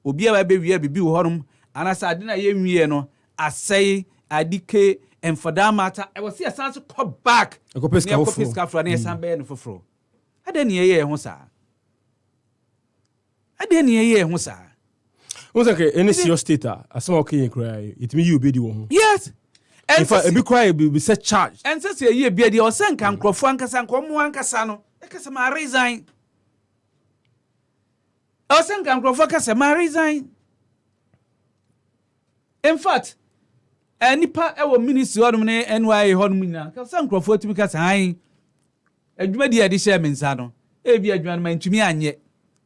[SPEAKER 2] Obia baby be home, and as I didn't hear me, I say, I decay, and for that matter, I was see a chance to come back. I go Pisca for an San for fro. I didn't hear Hosa. I didn't hear Hosa.
[SPEAKER 1] What's okay? Any your state, as some okay cry. It mean you be the one.
[SPEAKER 2] Yes.
[SPEAKER 1] And if I be cry, be set charge.
[SPEAKER 2] And says a year be the Osan can Crofankas and Comuancasano. Because I resign. Osan can Crofankas and resign. In fact, any part our ministry or NY Hormina, because some Crawford because I made the addition in Sano. Every adjournment to me and yet,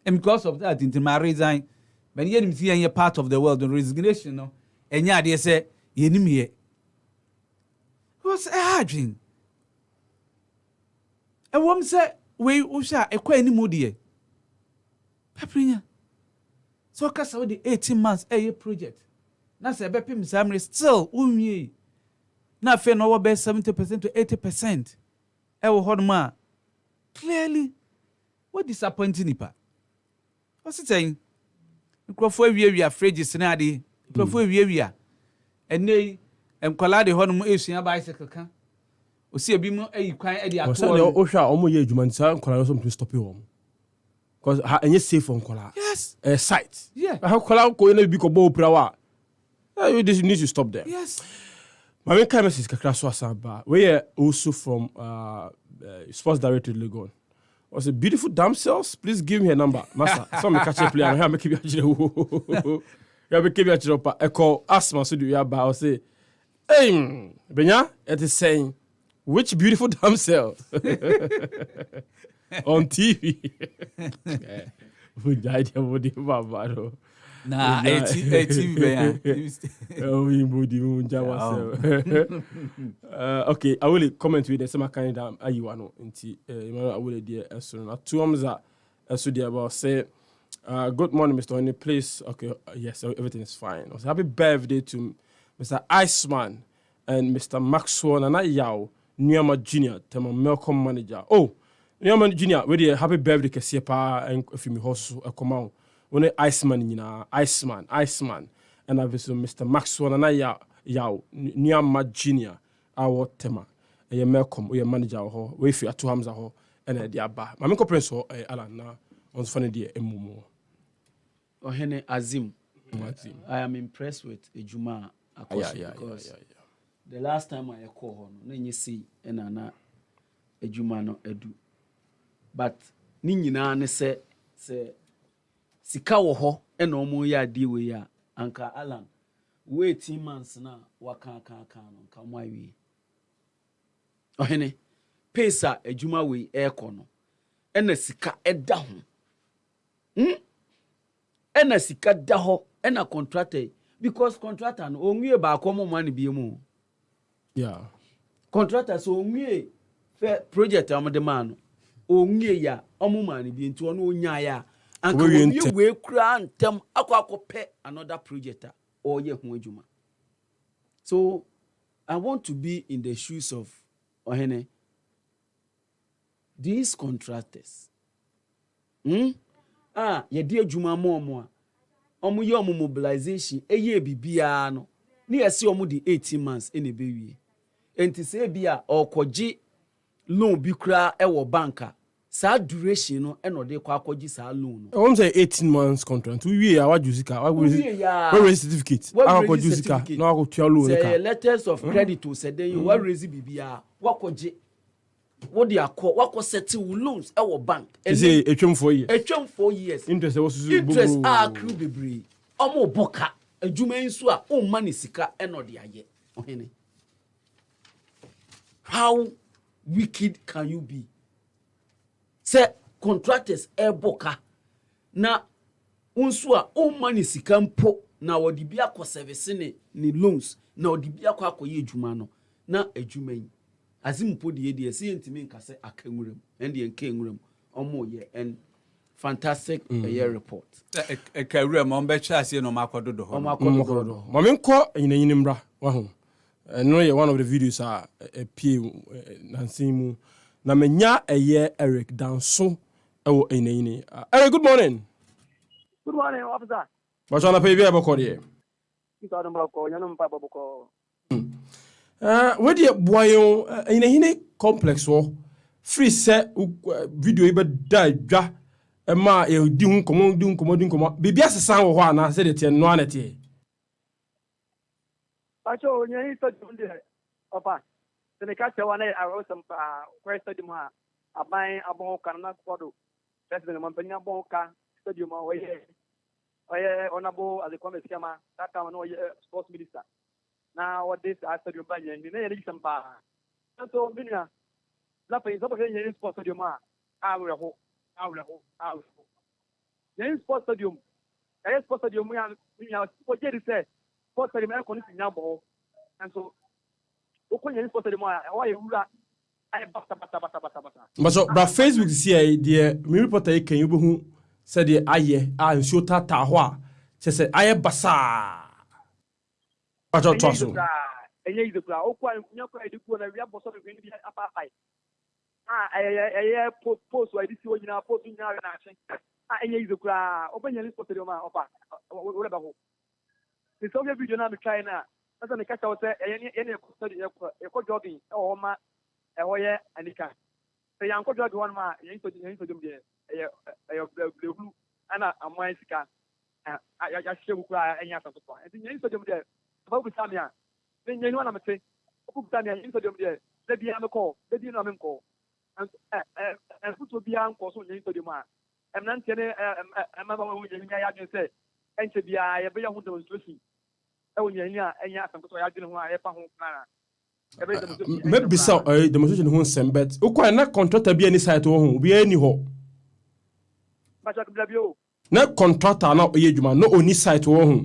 [SPEAKER 2] and because of that, into my resign. But yet, see any part of the world on resignation, no, and yet they say, ye knew me. What's a dream? A woman said, we shall acquire any more dear. Paprina. So, cast out the 18 months a year project. That's a bepim samre still, ye. na fe no be 70% to 80% e wo ho no clearly what disappointing nipa what's it saying microphone we fridges na ade microphone we enei enkwala de ho no esua bicycle kan osi ebi mu ayi kwan e de ato
[SPEAKER 1] o hwa o mo ye adwuma nsa enkwala so to stop him because enye safe on enkwala
[SPEAKER 2] yes
[SPEAKER 1] site
[SPEAKER 2] yeah
[SPEAKER 1] enkwala ko na bi ko bo prawa you need to stop there
[SPEAKER 2] yes
[SPEAKER 1] my main comment is kakra so asaba we are also from sports director Legon. Was a beautiful damsels. Please give me a number, master. Some catch a player. I make you a you make you a chiropa. I call asthma. So do you have? I say, hey, Benya, it is saying, which beautiful damsel on TV. We died of the Bavaro.
[SPEAKER 2] Nah, TV.
[SPEAKER 1] Okay, I will comment with the same kind of ayuano inti I will dear so two amza so dear about say good morning Mr. Ohene, please. Okay, yes, everything is fine. Also, happy birthday to Mr. Iceman and Mr. Maxwell and Yao Nyama Junior, Tema Malcolm manager. Oh, Nyama Junior, we happy birthday Kesiepa and if you host a command. When Iceman, you know, Iceman, and obviously Mr. Maxwell and Yao Nyama Junior, our tema, a Malcolm, we manager, we fear 2 Hamza, and a diaba. My uncle Prince or Alan now on funny dear Emumo.
[SPEAKER 3] Ohene Azim. I am impressed with Ejuma Akoso because the last time I call him, then you see, and Anna Ejuma no edu. But Nina ne say sika wo ho e no mo ya di we ya anka Alan wait 18 months na waka no nka mo awie Ohene pesa adwuma we e ko no e na sika e da ho e na sika da ho e na contractor because contractor no onwie ba akomo man bi mu contractor so onwie fe project am de man onwie ya omumani bi nti ono onya ya and we kura ntem akwakope another project or ye ho adwuma. So I want to be in the shoes of Ohene. These contractors ye di adwuma mo a omo ye omo mobilization eye bibia no na yesi omo di 18 months ene bewie enti se bia okoji loan bi kura e wo banka sa duration no e no de kwa akoji sa loan no
[SPEAKER 1] I say 18 months contract we are Juzika we certificate akoji Juzika no akotua loan
[SPEAKER 3] say letters of credit to say then you wa raise bibia wakoji what they are called wako settle loans e wo bank
[SPEAKER 1] e say etwem
[SPEAKER 3] 4 years
[SPEAKER 1] interest
[SPEAKER 3] accrue bebre omo boka adwuma nso a o money sika e no de aye Ohene. How wicked can you be? Say contractors boka na unsu a o money sika mpo na wodi bia ko service ni loans na wodi bia ko akoye adwuma no na adwuma yi azimpo de ye se ntimi nka se akanwuram and ye nkanwuram omo ye and fantastic year report
[SPEAKER 2] ekawuram on be chase no makododo ho
[SPEAKER 1] momenko nyinimra wa ho no ye one of the videos a pie nansimu na menya eye Eric Danso ewo eneyini. Eric, good morning.
[SPEAKER 22] Good morning, officer.
[SPEAKER 1] What's on pay be aboko de?
[SPEAKER 22] Kita don ba ko, yanum pa boko.
[SPEAKER 1] We dey boyo eneyini complex wo free set video ibe da dwa e ma e di nkomo bibia sesan wo ho ana se de tie no anete.
[SPEAKER 22] Pacho nyi to dunde opa. Tene ka chewa na awosam stadium ha aban abon kan na kodo president mampanya bon ka stadium ha oye onabo as a comment kama that time no sports minister na what this stadium ba nyi na yeli sampa so binia la pe so ba nyi sports stadium ha awreho nyi sports stadium ya sports stadium say sports stadium e ko ni nya bo and so
[SPEAKER 1] but so bra Facebook see the me reporter kan you behu said the aye a nsuo tata ho a se aye basa pacho toso
[SPEAKER 22] enye ize kura okwa nkunya kura ediku na wia boso be bi apa pai post wa edisi wo nyina post nyina na ache enye ize kura obanya ni sport ma opa wo ba ho the so video na me try na asa me catch out enye e ko study e ko jogging e ho ma e ho ye anika se yan ko jogging one ma yen so dum de e blue ana amwan sika ya shegu kura enya sa to e yen so dum de ba bu samia ne nyenu na mete bu samia yen so dum de da bia me ko da di no me ko futo bia nko so yen so dum a nan tene ma ba wo yen ya dwen se enche bia ye be ya hu demonstration e wo nyen a enya asam to ya dwen ho a ye pa ho kana e be demonstration
[SPEAKER 1] maybe so demonstration ho sembet ukwa na contractor bia ni site wo ho bia ni ho
[SPEAKER 22] ba cha bia bio
[SPEAKER 1] na contractor na oye djuma no oni site wo ho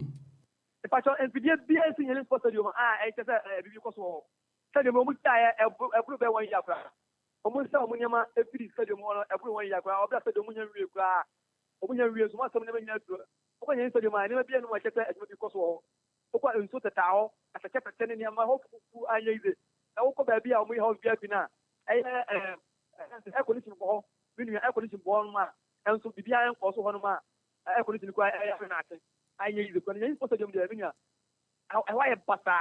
[SPEAKER 22] e pa cha nfidie bia sin yen sport stadium e che se bibi ko so stadium mo ta e bru be wan ya fra omo sa omo nyama e firi stadium ho e bru wan ya fra obra stadium mo nya wie fra omo nya wie so ma sam ne be nya do ko nya stadium a ne be bia no ma che se e bibi ko so ko nso tatawo asake petene ne ma ho fu anya ize e wo ko ba bia omo ho bia bi na e ko ni sin ko binu e ko ni sin bo no ma enso bibia en ko so ho no ma e ko ni sin ko e ya na ate anya ize ko nya sport stadium de binu e wa e bata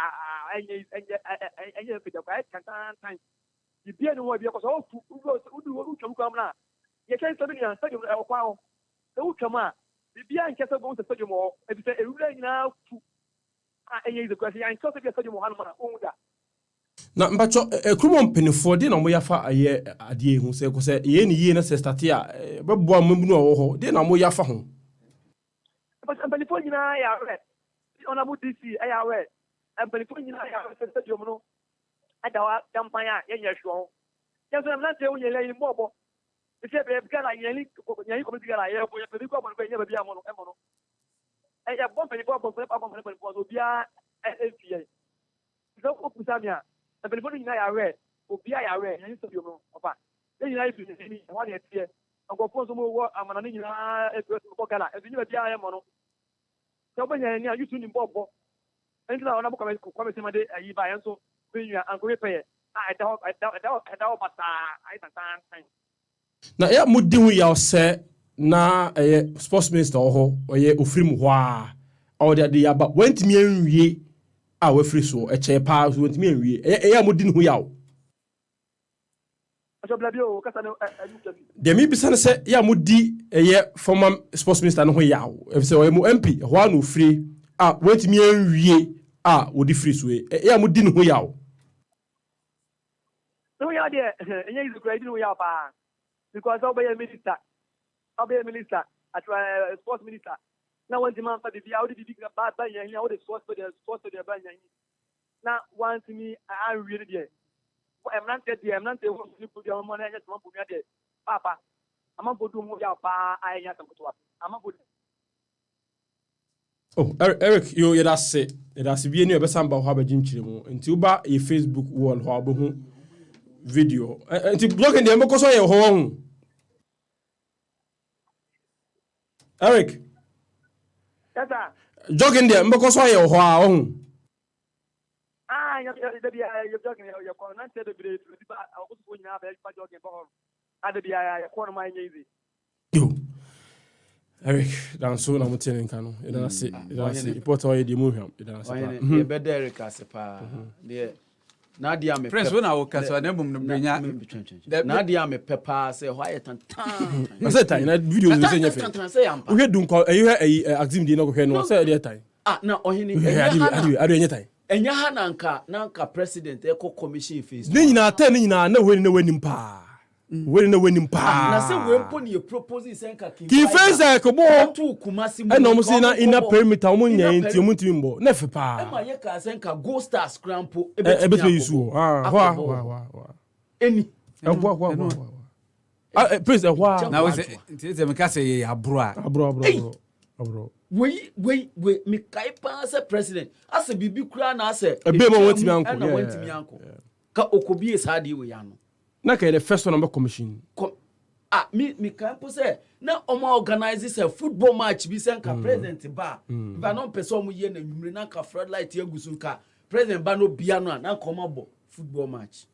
[SPEAKER 22] anya fida ko e kan tan bibia no ho bia ko so fu u twam ko amna ye ken so binu stadium e kwa ho e u twam a bibia nke so go stadium ho e bi se e rura nyina fu enye ize kwasi yan so bia stadium ho na onda
[SPEAKER 1] na mbacho ekrumo mpenifo de na mo yafa aye ade ehu se ko se ye ni ye na se start a bebo mamunu wo ho de na mo yafa ho
[SPEAKER 22] mpenifo nyina ya re ona mu DC ya re mpenifo nyina ya re stadium no adawa kampanya yenye hwo yanso na nte onye le ni mobo se be gala yeli ko gala ye bo ye be ko mo ko nye be bia mo no e mo no ya bon mpenifo so bia FPA so ko pusamia mpenifo nyina ya re obia ya re yan stadium no opa nyina ibi ni wa de tie agofo so mo wo amana ni nyina e ko gala e nyina bia ye mo no so banya ni a yutu ni bobo entina ona ko me se made ayi ba yan so benya anko we pay da bata ai tan
[SPEAKER 1] na ya mudin ya se na sports minister ho oye ofrim ho a awde ade ya ba wantimi anwie a wafiri so eche pa so wantimi anwie ya mudin ho yawo
[SPEAKER 22] aso blabio kasa no
[SPEAKER 1] de mi bisa se ya mudi former sports minister no ho yawo e se oye mu MP ho an ofiri a wantimi anwie a wodi free so ya mudin ho yawo
[SPEAKER 22] no ya de enye is great no ya pa because obey minister at sports minister na one demand for the via the big bad by yan how the sports to the ban yan na want me I really there I'm not who you put your money just one put me there papa I'm not do mo ya pa I yan to I'm not.
[SPEAKER 1] Oh, Eric, you that's it. That's be any besan ba ho abagin kire mu. Nti uba e Facebook wall ho abohu video. Nti blogging dem ko so ye ho ho. Eric.
[SPEAKER 22] Yes sir.
[SPEAKER 1] Jogging dem ko so ye ho a ho.
[SPEAKER 22] You jogging you ko na say the be ba o so nyina ba jogging ba ho. Ade bia ya ko no man easy.
[SPEAKER 1] Yo. Eric, danso na mutene nkano. Ida se report o ye di mu hwam. Ida se pa.
[SPEAKER 3] Ye be Eric asepa. De na dia me
[SPEAKER 2] Prince wona wo kasa na bum no brenya.
[SPEAKER 3] Na dia me pepa say ho aye tantan.
[SPEAKER 1] Na say tan na video no say nyefe. Wo hwe dun ko axim di na ko hwe no say dey tan.
[SPEAKER 3] Na ohini
[SPEAKER 1] adu enye tan.
[SPEAKER 3] Enya ha nanka president e ko commission face.
[SPEAKER 1] Ni nyina tan ni nyina na hwe ni wanim pa. Where no winning pa.
[SPEAKER 3] Na say we pon your proposal senka
[SPEAKER 1] ki face ko bo
[SPEAKER 3] to kumasi
[SPEAKER 1] mo. E no mo say na inner perimeter mo nya enti mo ntimi mbo. Na fe pa.
[SPEAKER 3] E ma ye ka senka go star scrampo
[SPEAKER 1] e be yu wa.
[SPEAKER 3] Eni.
[SPEAKER 1] Please wa.
[SPEAKER 2] Na we say me ka say abro.
[SPEAKER 3] We me kai pa say president. Ase bibi kura na ase.
[SPEAKER 1] E be mo wantimi anko.
[SPEAKER 3] Na wantimi anko. Ka okobi esade we ya no.
[SPEAKER 1] Na ka the first one commission
[SPEAKER 3] me can say na omo organize a football match bi senka president ba if I no person mo ye na nwumre na ka floodlight agusu ka President Bano Biano na komabo football match.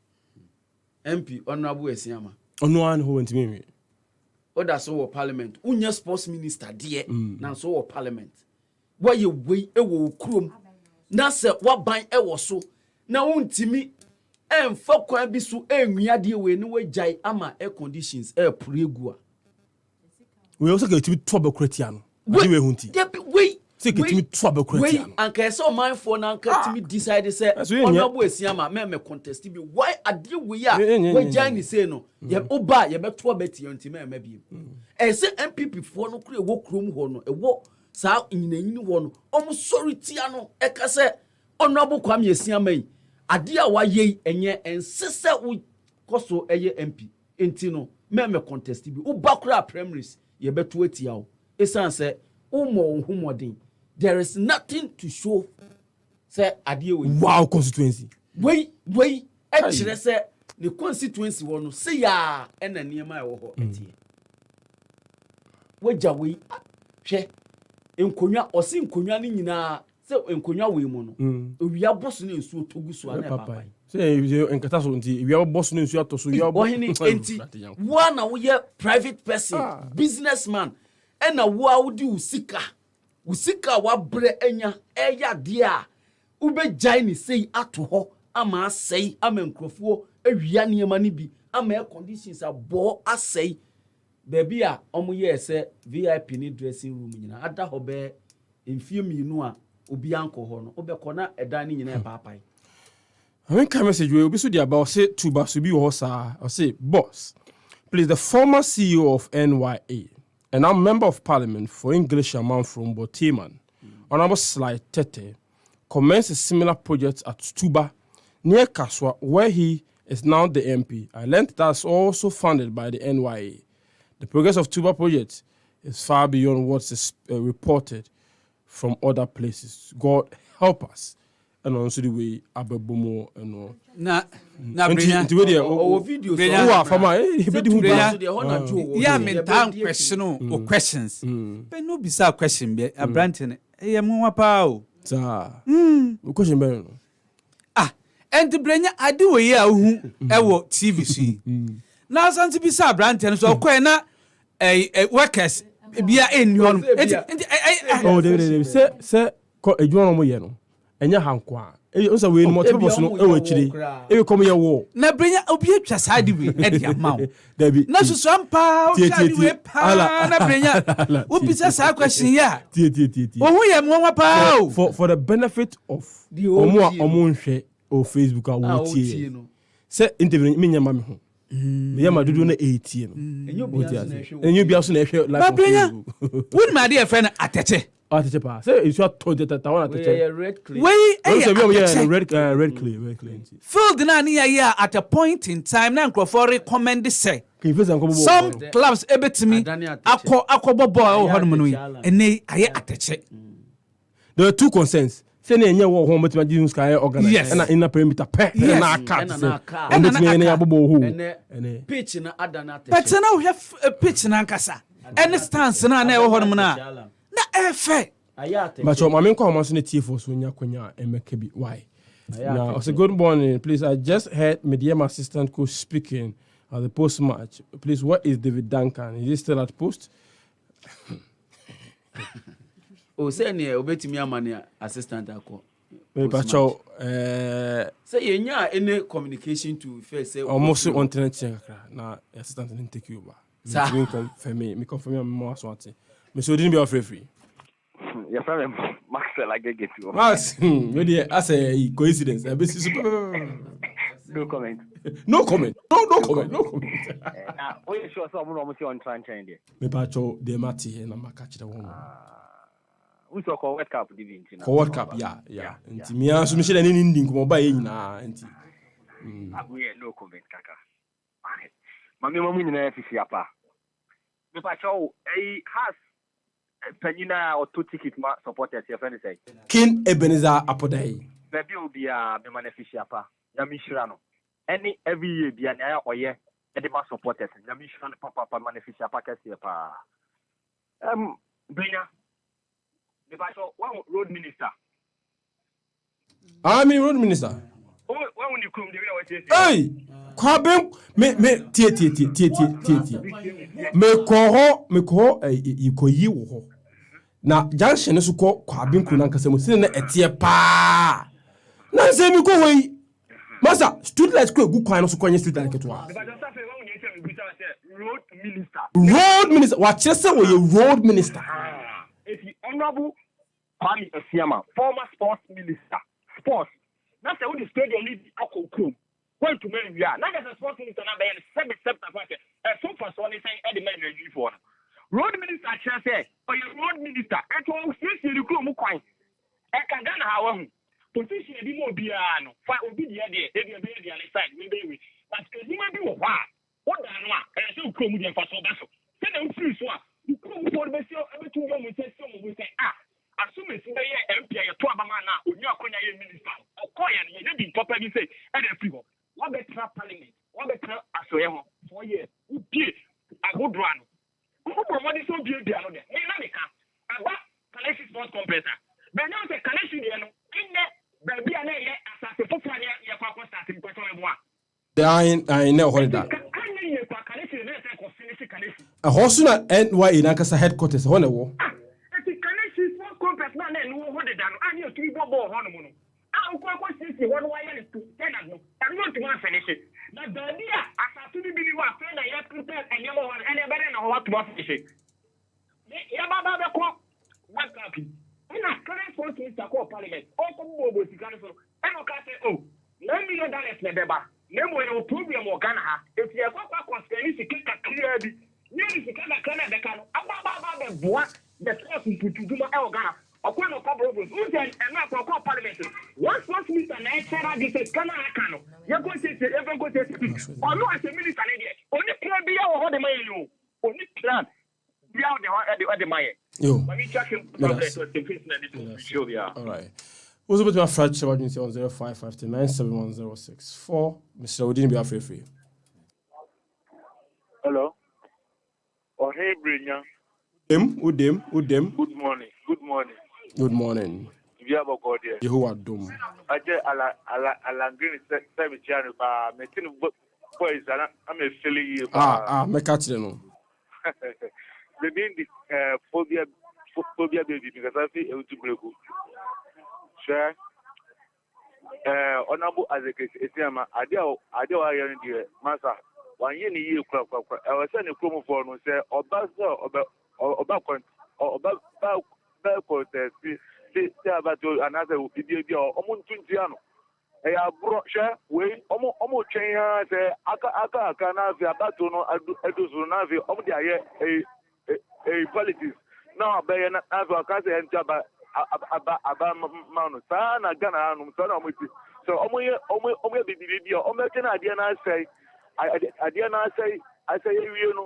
[SPEAKER 3] MP Honorable Esiama.
[SPEAKER 1] Ono an who went me.
[SPEAKER 3] Oda so parliament. Unya sports minister dear na so parliament. Why you way e wo krom. Na se wa ban e wo so. Na untimi emfa kwan bi so enwia de we ni we jai ama air conditions air pregua.
[SPEAKER 1] We also get to be trouble cretiano. We hunti.
[SPEAKER 3] Wait.
[SPEAKER 1] Say get to be trouble cretiano.
[SPEAKER 3] Wait, anka so mindful na anka to me decide say Honorable Esiama me contest bi. Why ade we ya we jai ni say no. Ye oba ye beto beti unti me bi. E say MPP for no kure wo krom ho no. E wo sa nyinanyini ho no. Om sorry tia no e ka say Honorable Kwame Esiama yi ade a wa ye enye ensese wo koso eye MP enti no me contest bi oba kura primaries ye beto atia o esan say umo humodin there is nothing to show say ade we
[SPEAKER 1] wow constituency
[SPEAKER 3] we e kire say the constituency wo no say ya ena niema e wo ho etie waja we hwe enkonwa osi enkonwa ni nyina say enkonwa we mu no owia boso na ensuo togu so ana papa
[SPEAKER 1] say enkata so nti ewia boso na ensuo atoso ewia
[SPEAKER 3] Ohene enti one na we private person businessman ena wo awudi usika wa bre enya eya de a ubejai ni sei ato ho ama asei ama nkrofo awia niema ni bi ama air conditions abo asei baby a omoye se VIP ni dressing room nyina ada ho be mfie mienu a obi anko ho no obekọ na edan ni nyina e paapai.
[SPEAKER 1] I mean, message we be so the about say Tuba Subi Hosa or say boss. Please, the former CEO of NYA and now member of parliament for English amount from Botiman, Honorable Sly Tete, commenced a similar project at Tuba near Kaswa, where he is now the MP. I learned that's also funded by the NYA. The progress of Tuba project is far beyond what is reported from other places. God help us. And also the way Abebomo and all.
[SPEAKER 2] Na Brenya.
[SPEAKER 1] O
[SPEAKER 2] video.
[SPEAKER 1] Brenya. Farmer.
[SPEAKER 2] Yeah, me time question o questions. But no be sa question be Abranten. E mo wa pa o.
[SPEAKER 1] Sa. O question be no.
[SPEAKER 2] And Brenya ade we ya hu e wo TVC. Na santi bi sa Abranten so ko na workers bia enu on.
[SPEAKER 1] Oh, they say ko ejuan mo ye no. Enya hankwa onsa we no multiple person no e wa chire e come ye wo
[SPEAKER 2] na Brenya obi atwa side we e dia mawo na susu ampa o side we pa na Brenya wo bisa sa question ya
[SPEAKER 1] tie
[SPEAKER 2] wo ye mo pa o
[SPEAKER 1] for the benefit of omo nhwe o Facebook a wo tie se interview me nyama me ho me yama dudu na 18 no enyo bia so na ehwe live on Facebook
[SPEAKER 2] won ma de e friend atete
[SPEAKER 1] pa say you should told that one atete
[SPEAKER 3] red clay
[SPEAKER 1] red clay
[SPEAKER 2] field na ya at a point in time na nkrofo recommend say some clubs ebetimi akobo ball ho no yi ene aye atete
[SPEAKER 1] there are two concerns say na enye wo ho metima Jesus sky organize na in perimeter na aka and metima na abobo ho
[SPEAKER 3] ene pitch na adana atete
[SPEAKER 2] but na we have pitch na nkasa any stance na e ho no na efe
[SPEAKER 1] but your mama ko so na tie for so nya kwanya emeka bi why now it's a good morning please. I just heard medium assistant coach speaking at the post match. Please, what is David Duncan? Is he still at post?
[SPEAKER 3] O say ne obetimi amane assistant akọ
[SPEAKER 1] pacho
[SPEAKER 3] say yenya any communication to face say
[SPEAKER 1] almost on internet kakra na assistant didn't take you over me confirm me so ate me so didn't be free
[SPEAKER 6] your friend Maxwell agege to
[SPEAKER 1] Max maybe as a coincidence
[SPEAKER 6] no comment
[SPEAKER 1] no comment
[SPEAKER 6] na we sure so mo no on try there
[SPEAKER 1] me pacho de mati na makachi da won
[SPEAKER 6] we so call World Cup divinity
[SPEAKER 1] na World Cup yeah nti me anso me shede ni ndi nkomo ba ye nyina nti
[SPEAKER 6] we no comment kaka mami mamu nyina fifi apa me pacho has Penina or 2 tickets ma supporters your friend say
[SPEAKER 1] King Ebenezer Apodai
[SPEAKER 6] baby obi a be beneficiary pa ya mi hira no any every year bia na oye e de ma supporters ya mi hira no papa beneficiary pa kase pa Brenya the pastor one road minister
[SPEAKER 1] I'm in road minister.
[SPEAKER 6] When you come, they will say,
[SPEAKER 1] Hey, Kwabem, me, tie. Me koho, yi wo. Na junction so ko Kwabem kuna nkasa mo sine na etie pa. Na se mi ko hoyi. Masa, street light ko egu kwan no so kwanye street light ketwa. Road minister. What you say we road minister?
[SPEAKER 6] If you honorable Kwame Asiama, former sports minister, sports. That's the only stadium lead Akokrum. Going to men we are. Not as a sports minister now by 7 September. So far so they say Eddie Man review for. Road minister chair say, or your road minister, and to officially the crew Mukwai. I can done how position the more piano. For obi the idea, they be the other side, maybe we. But because you might be what? What the hell? And so come with for so that's. Say them free so. You come for the show every 2 months we say some we say as soon as they MP ya to abama na onyu akonya ye minister okoya ne ye bi papa bi say e dey free ho what better parliament what better asoye ho 4 years u pie agodro ano ko promote so bie bia no de me na me ka aba Kaleshi sports complex be na say Kaleshi de no ine ba bia na ye asase foforo ne ye kwa start ko to ebo a
[SPEAKER 1] I know what that. A horse na NY in Ankasa headquarters one wo.
[SPEAKER 6] Nemo no problem o Ghana ha if you go conspiracy kika clear bi new is kana be kanu aba be boa the force putuduma e o Ghana okwa no problem who say na akwa parliament once minister na echara this kana akano you go say even go say or no as a minister na there only plan bi ya ho de man you only plan bi ya de man
[SPEAKER 1] yo
[SPEAKER 6] let me check him
[SPEAKER 1] all right. Who's about to fracture emergency on 05597106 Mr. Odin be free.
[SPEAKER 7] Hello. Ohene Brenya.
[SPEAKER 1] Udem.
[SPEAKER 7] Good morning.
[SPEAKER 1] Good morning.
[SPEAKER 7] You have a god here.
[SPEAKER 1] Yehovah Dom.
[SPEAKER 7] I just Alangrin said me channel ba metin boys I'm a silly
[SPEAKER 1] me catch them.
[SPEAKER 7] The being the phobia baby because I feel to break. Sure. Honorable as a case, I do hearing the master. 1 year in a year, I was sending a promo for no say, or another video or Omuntuntiano. I have brought share way almost change aka have about to know Edusunavi of the a politics. Now, by an advocate and Jabba. Manu sana Ghana no sana omuti so omo bibi o meke na ade na say I say you no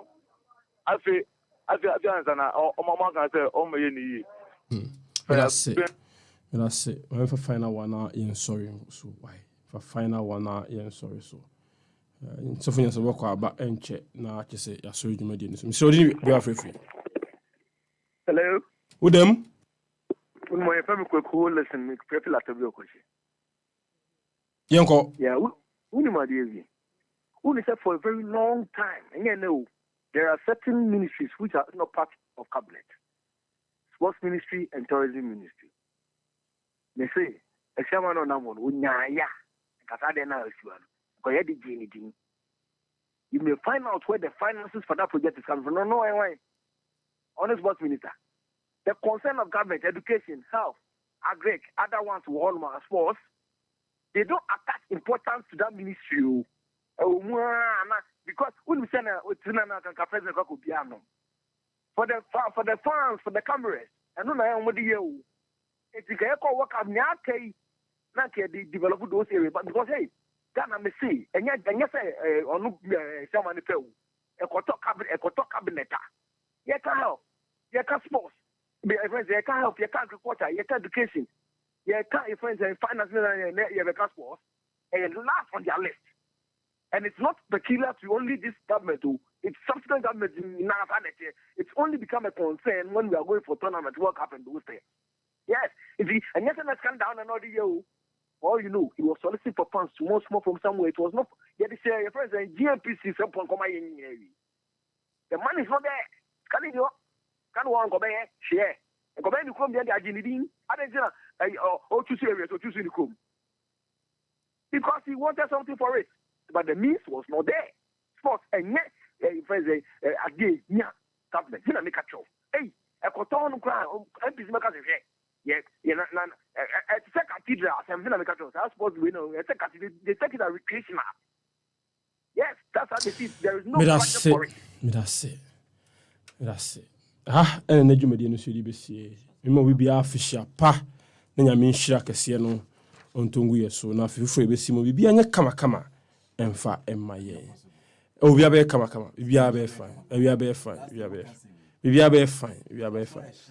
[SPEAKER 7] afi ansa na omo kan say omo ye ni yi
[SPEAKER 1] that's it when for final one in sorry so why for final one in sorry so so for yourself work aba enche na akese ya sorry dwuma di so Mr. Odin be free.
[SPEAKER 7] Hello
[SPEAKER 1] who them.
[SPEAKER 7] Good morning, family. Cool, listen, me prefer to be a question.
[SPEAKER 1] Yanko.
[SPEAKER 7] Yeah, who my dear? Who is for a very long time, and you know there are certain ministries which are not part of cabinet. Sports ministry and tourism ministry. They say a chairman on that one, unyaya, because I don't know if you are. Because you may find out where the finances for that project is coming from. No, why? Honest sports minister. The concern of government, education, health, agric, other ones who all my sports, they don't attach importance to that ministry. Because when we send for the fans, for the cameras, and no what do you it's a work of Nyake, they develop those areas, but because hey, Ghana may see, and yet on someone a cabinet, yet can help, yet can sports. You can't help, you can't agriculture, you can't education, you can't friends and finance, you can't sports, and last on their list. And it's not peculiar to only this government, it's subsequent government in Navanete. It's only become a concern when we are going for tournament World Cup and those things. Yes, and yes, let's come down another year. All you know, he was soliciting for funds small from somewhere. It was not. Yet they say, your friends and GMPC the money is not there. Can you one go back share? And go back to come the Argentine. I don't know. Oh, choose areas or choose in the room. Because he wanted something for it. But the means was not there. Sports and yet, friends, again, yeah, government, you know, make a show. Hey, a cotton crown, MPs make us a yeah, it's a cathedral, I'm going to make a show. I suppose we know, it's a cathedral, they take it as recreational. Yes, that's how they see it. There is no budget for it.
[SPEAKER 1] That's it. Ah, and then you made the initiative. Remember, we be official, pa, then you mean Shaka Siano on Tungu, so now if you free, we be a kama. And fa and my oh, we are very come. We are very fine. We are very fine.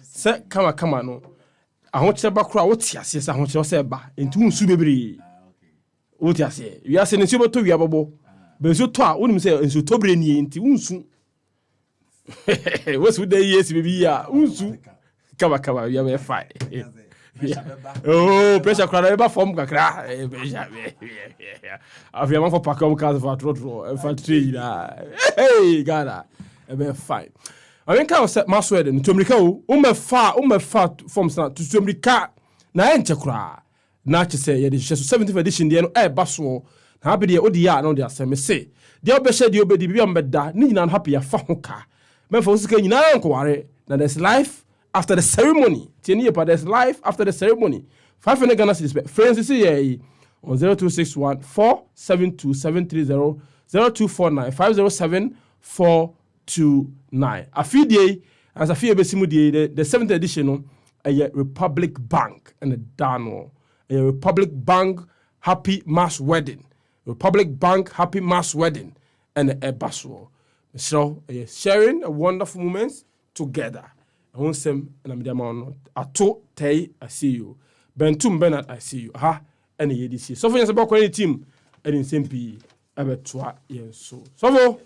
[SPEAKER 1] Say, come on, no. I want to back crowd. Yes, I want to say ba into Subebri. What I say, we are saying it's about to be able. But you talk, wouldn't say into Tobreni into Unsu. What's with the years, baby? Unsu. Come, we are very fine. Oh, pressure crowd ever form kakra. I've been for Pacom cars for Trotro and for tree. Hey, Gada, a fine. I think I was set my Sweden to America. Far from to America. Na enchekra. Na say, yeah, the 70th edition, the air basso. Happy the Odia, no, the same say. The obeshe, the obedi, be on bed, need not happy a fanka. Men for skin, now, now there's life. After the ceremony, there's life after the ceremony. 500 Ghana cedis. Friends, you see on 0261 472 730 0249 507 429. A few days, as a few days, the 7th edition, a Republic Bank and a Dano. A Republic Bank Happy Mass Wedding. Republic Bank Happy Mass Wedding and a Baswo. So, sharing a wonderful moments together. I won't say, and I'm the man. I told Tay, I see you. Bentum Bernard, I see you. Ha, and the ADC. So for about any team, and in Simpi, ever twa years so. So,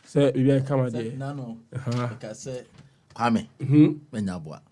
[SPEAKER 1] say, we are coming there.
[SPEAKER 8] No, because say, Kwame, Benyabwa.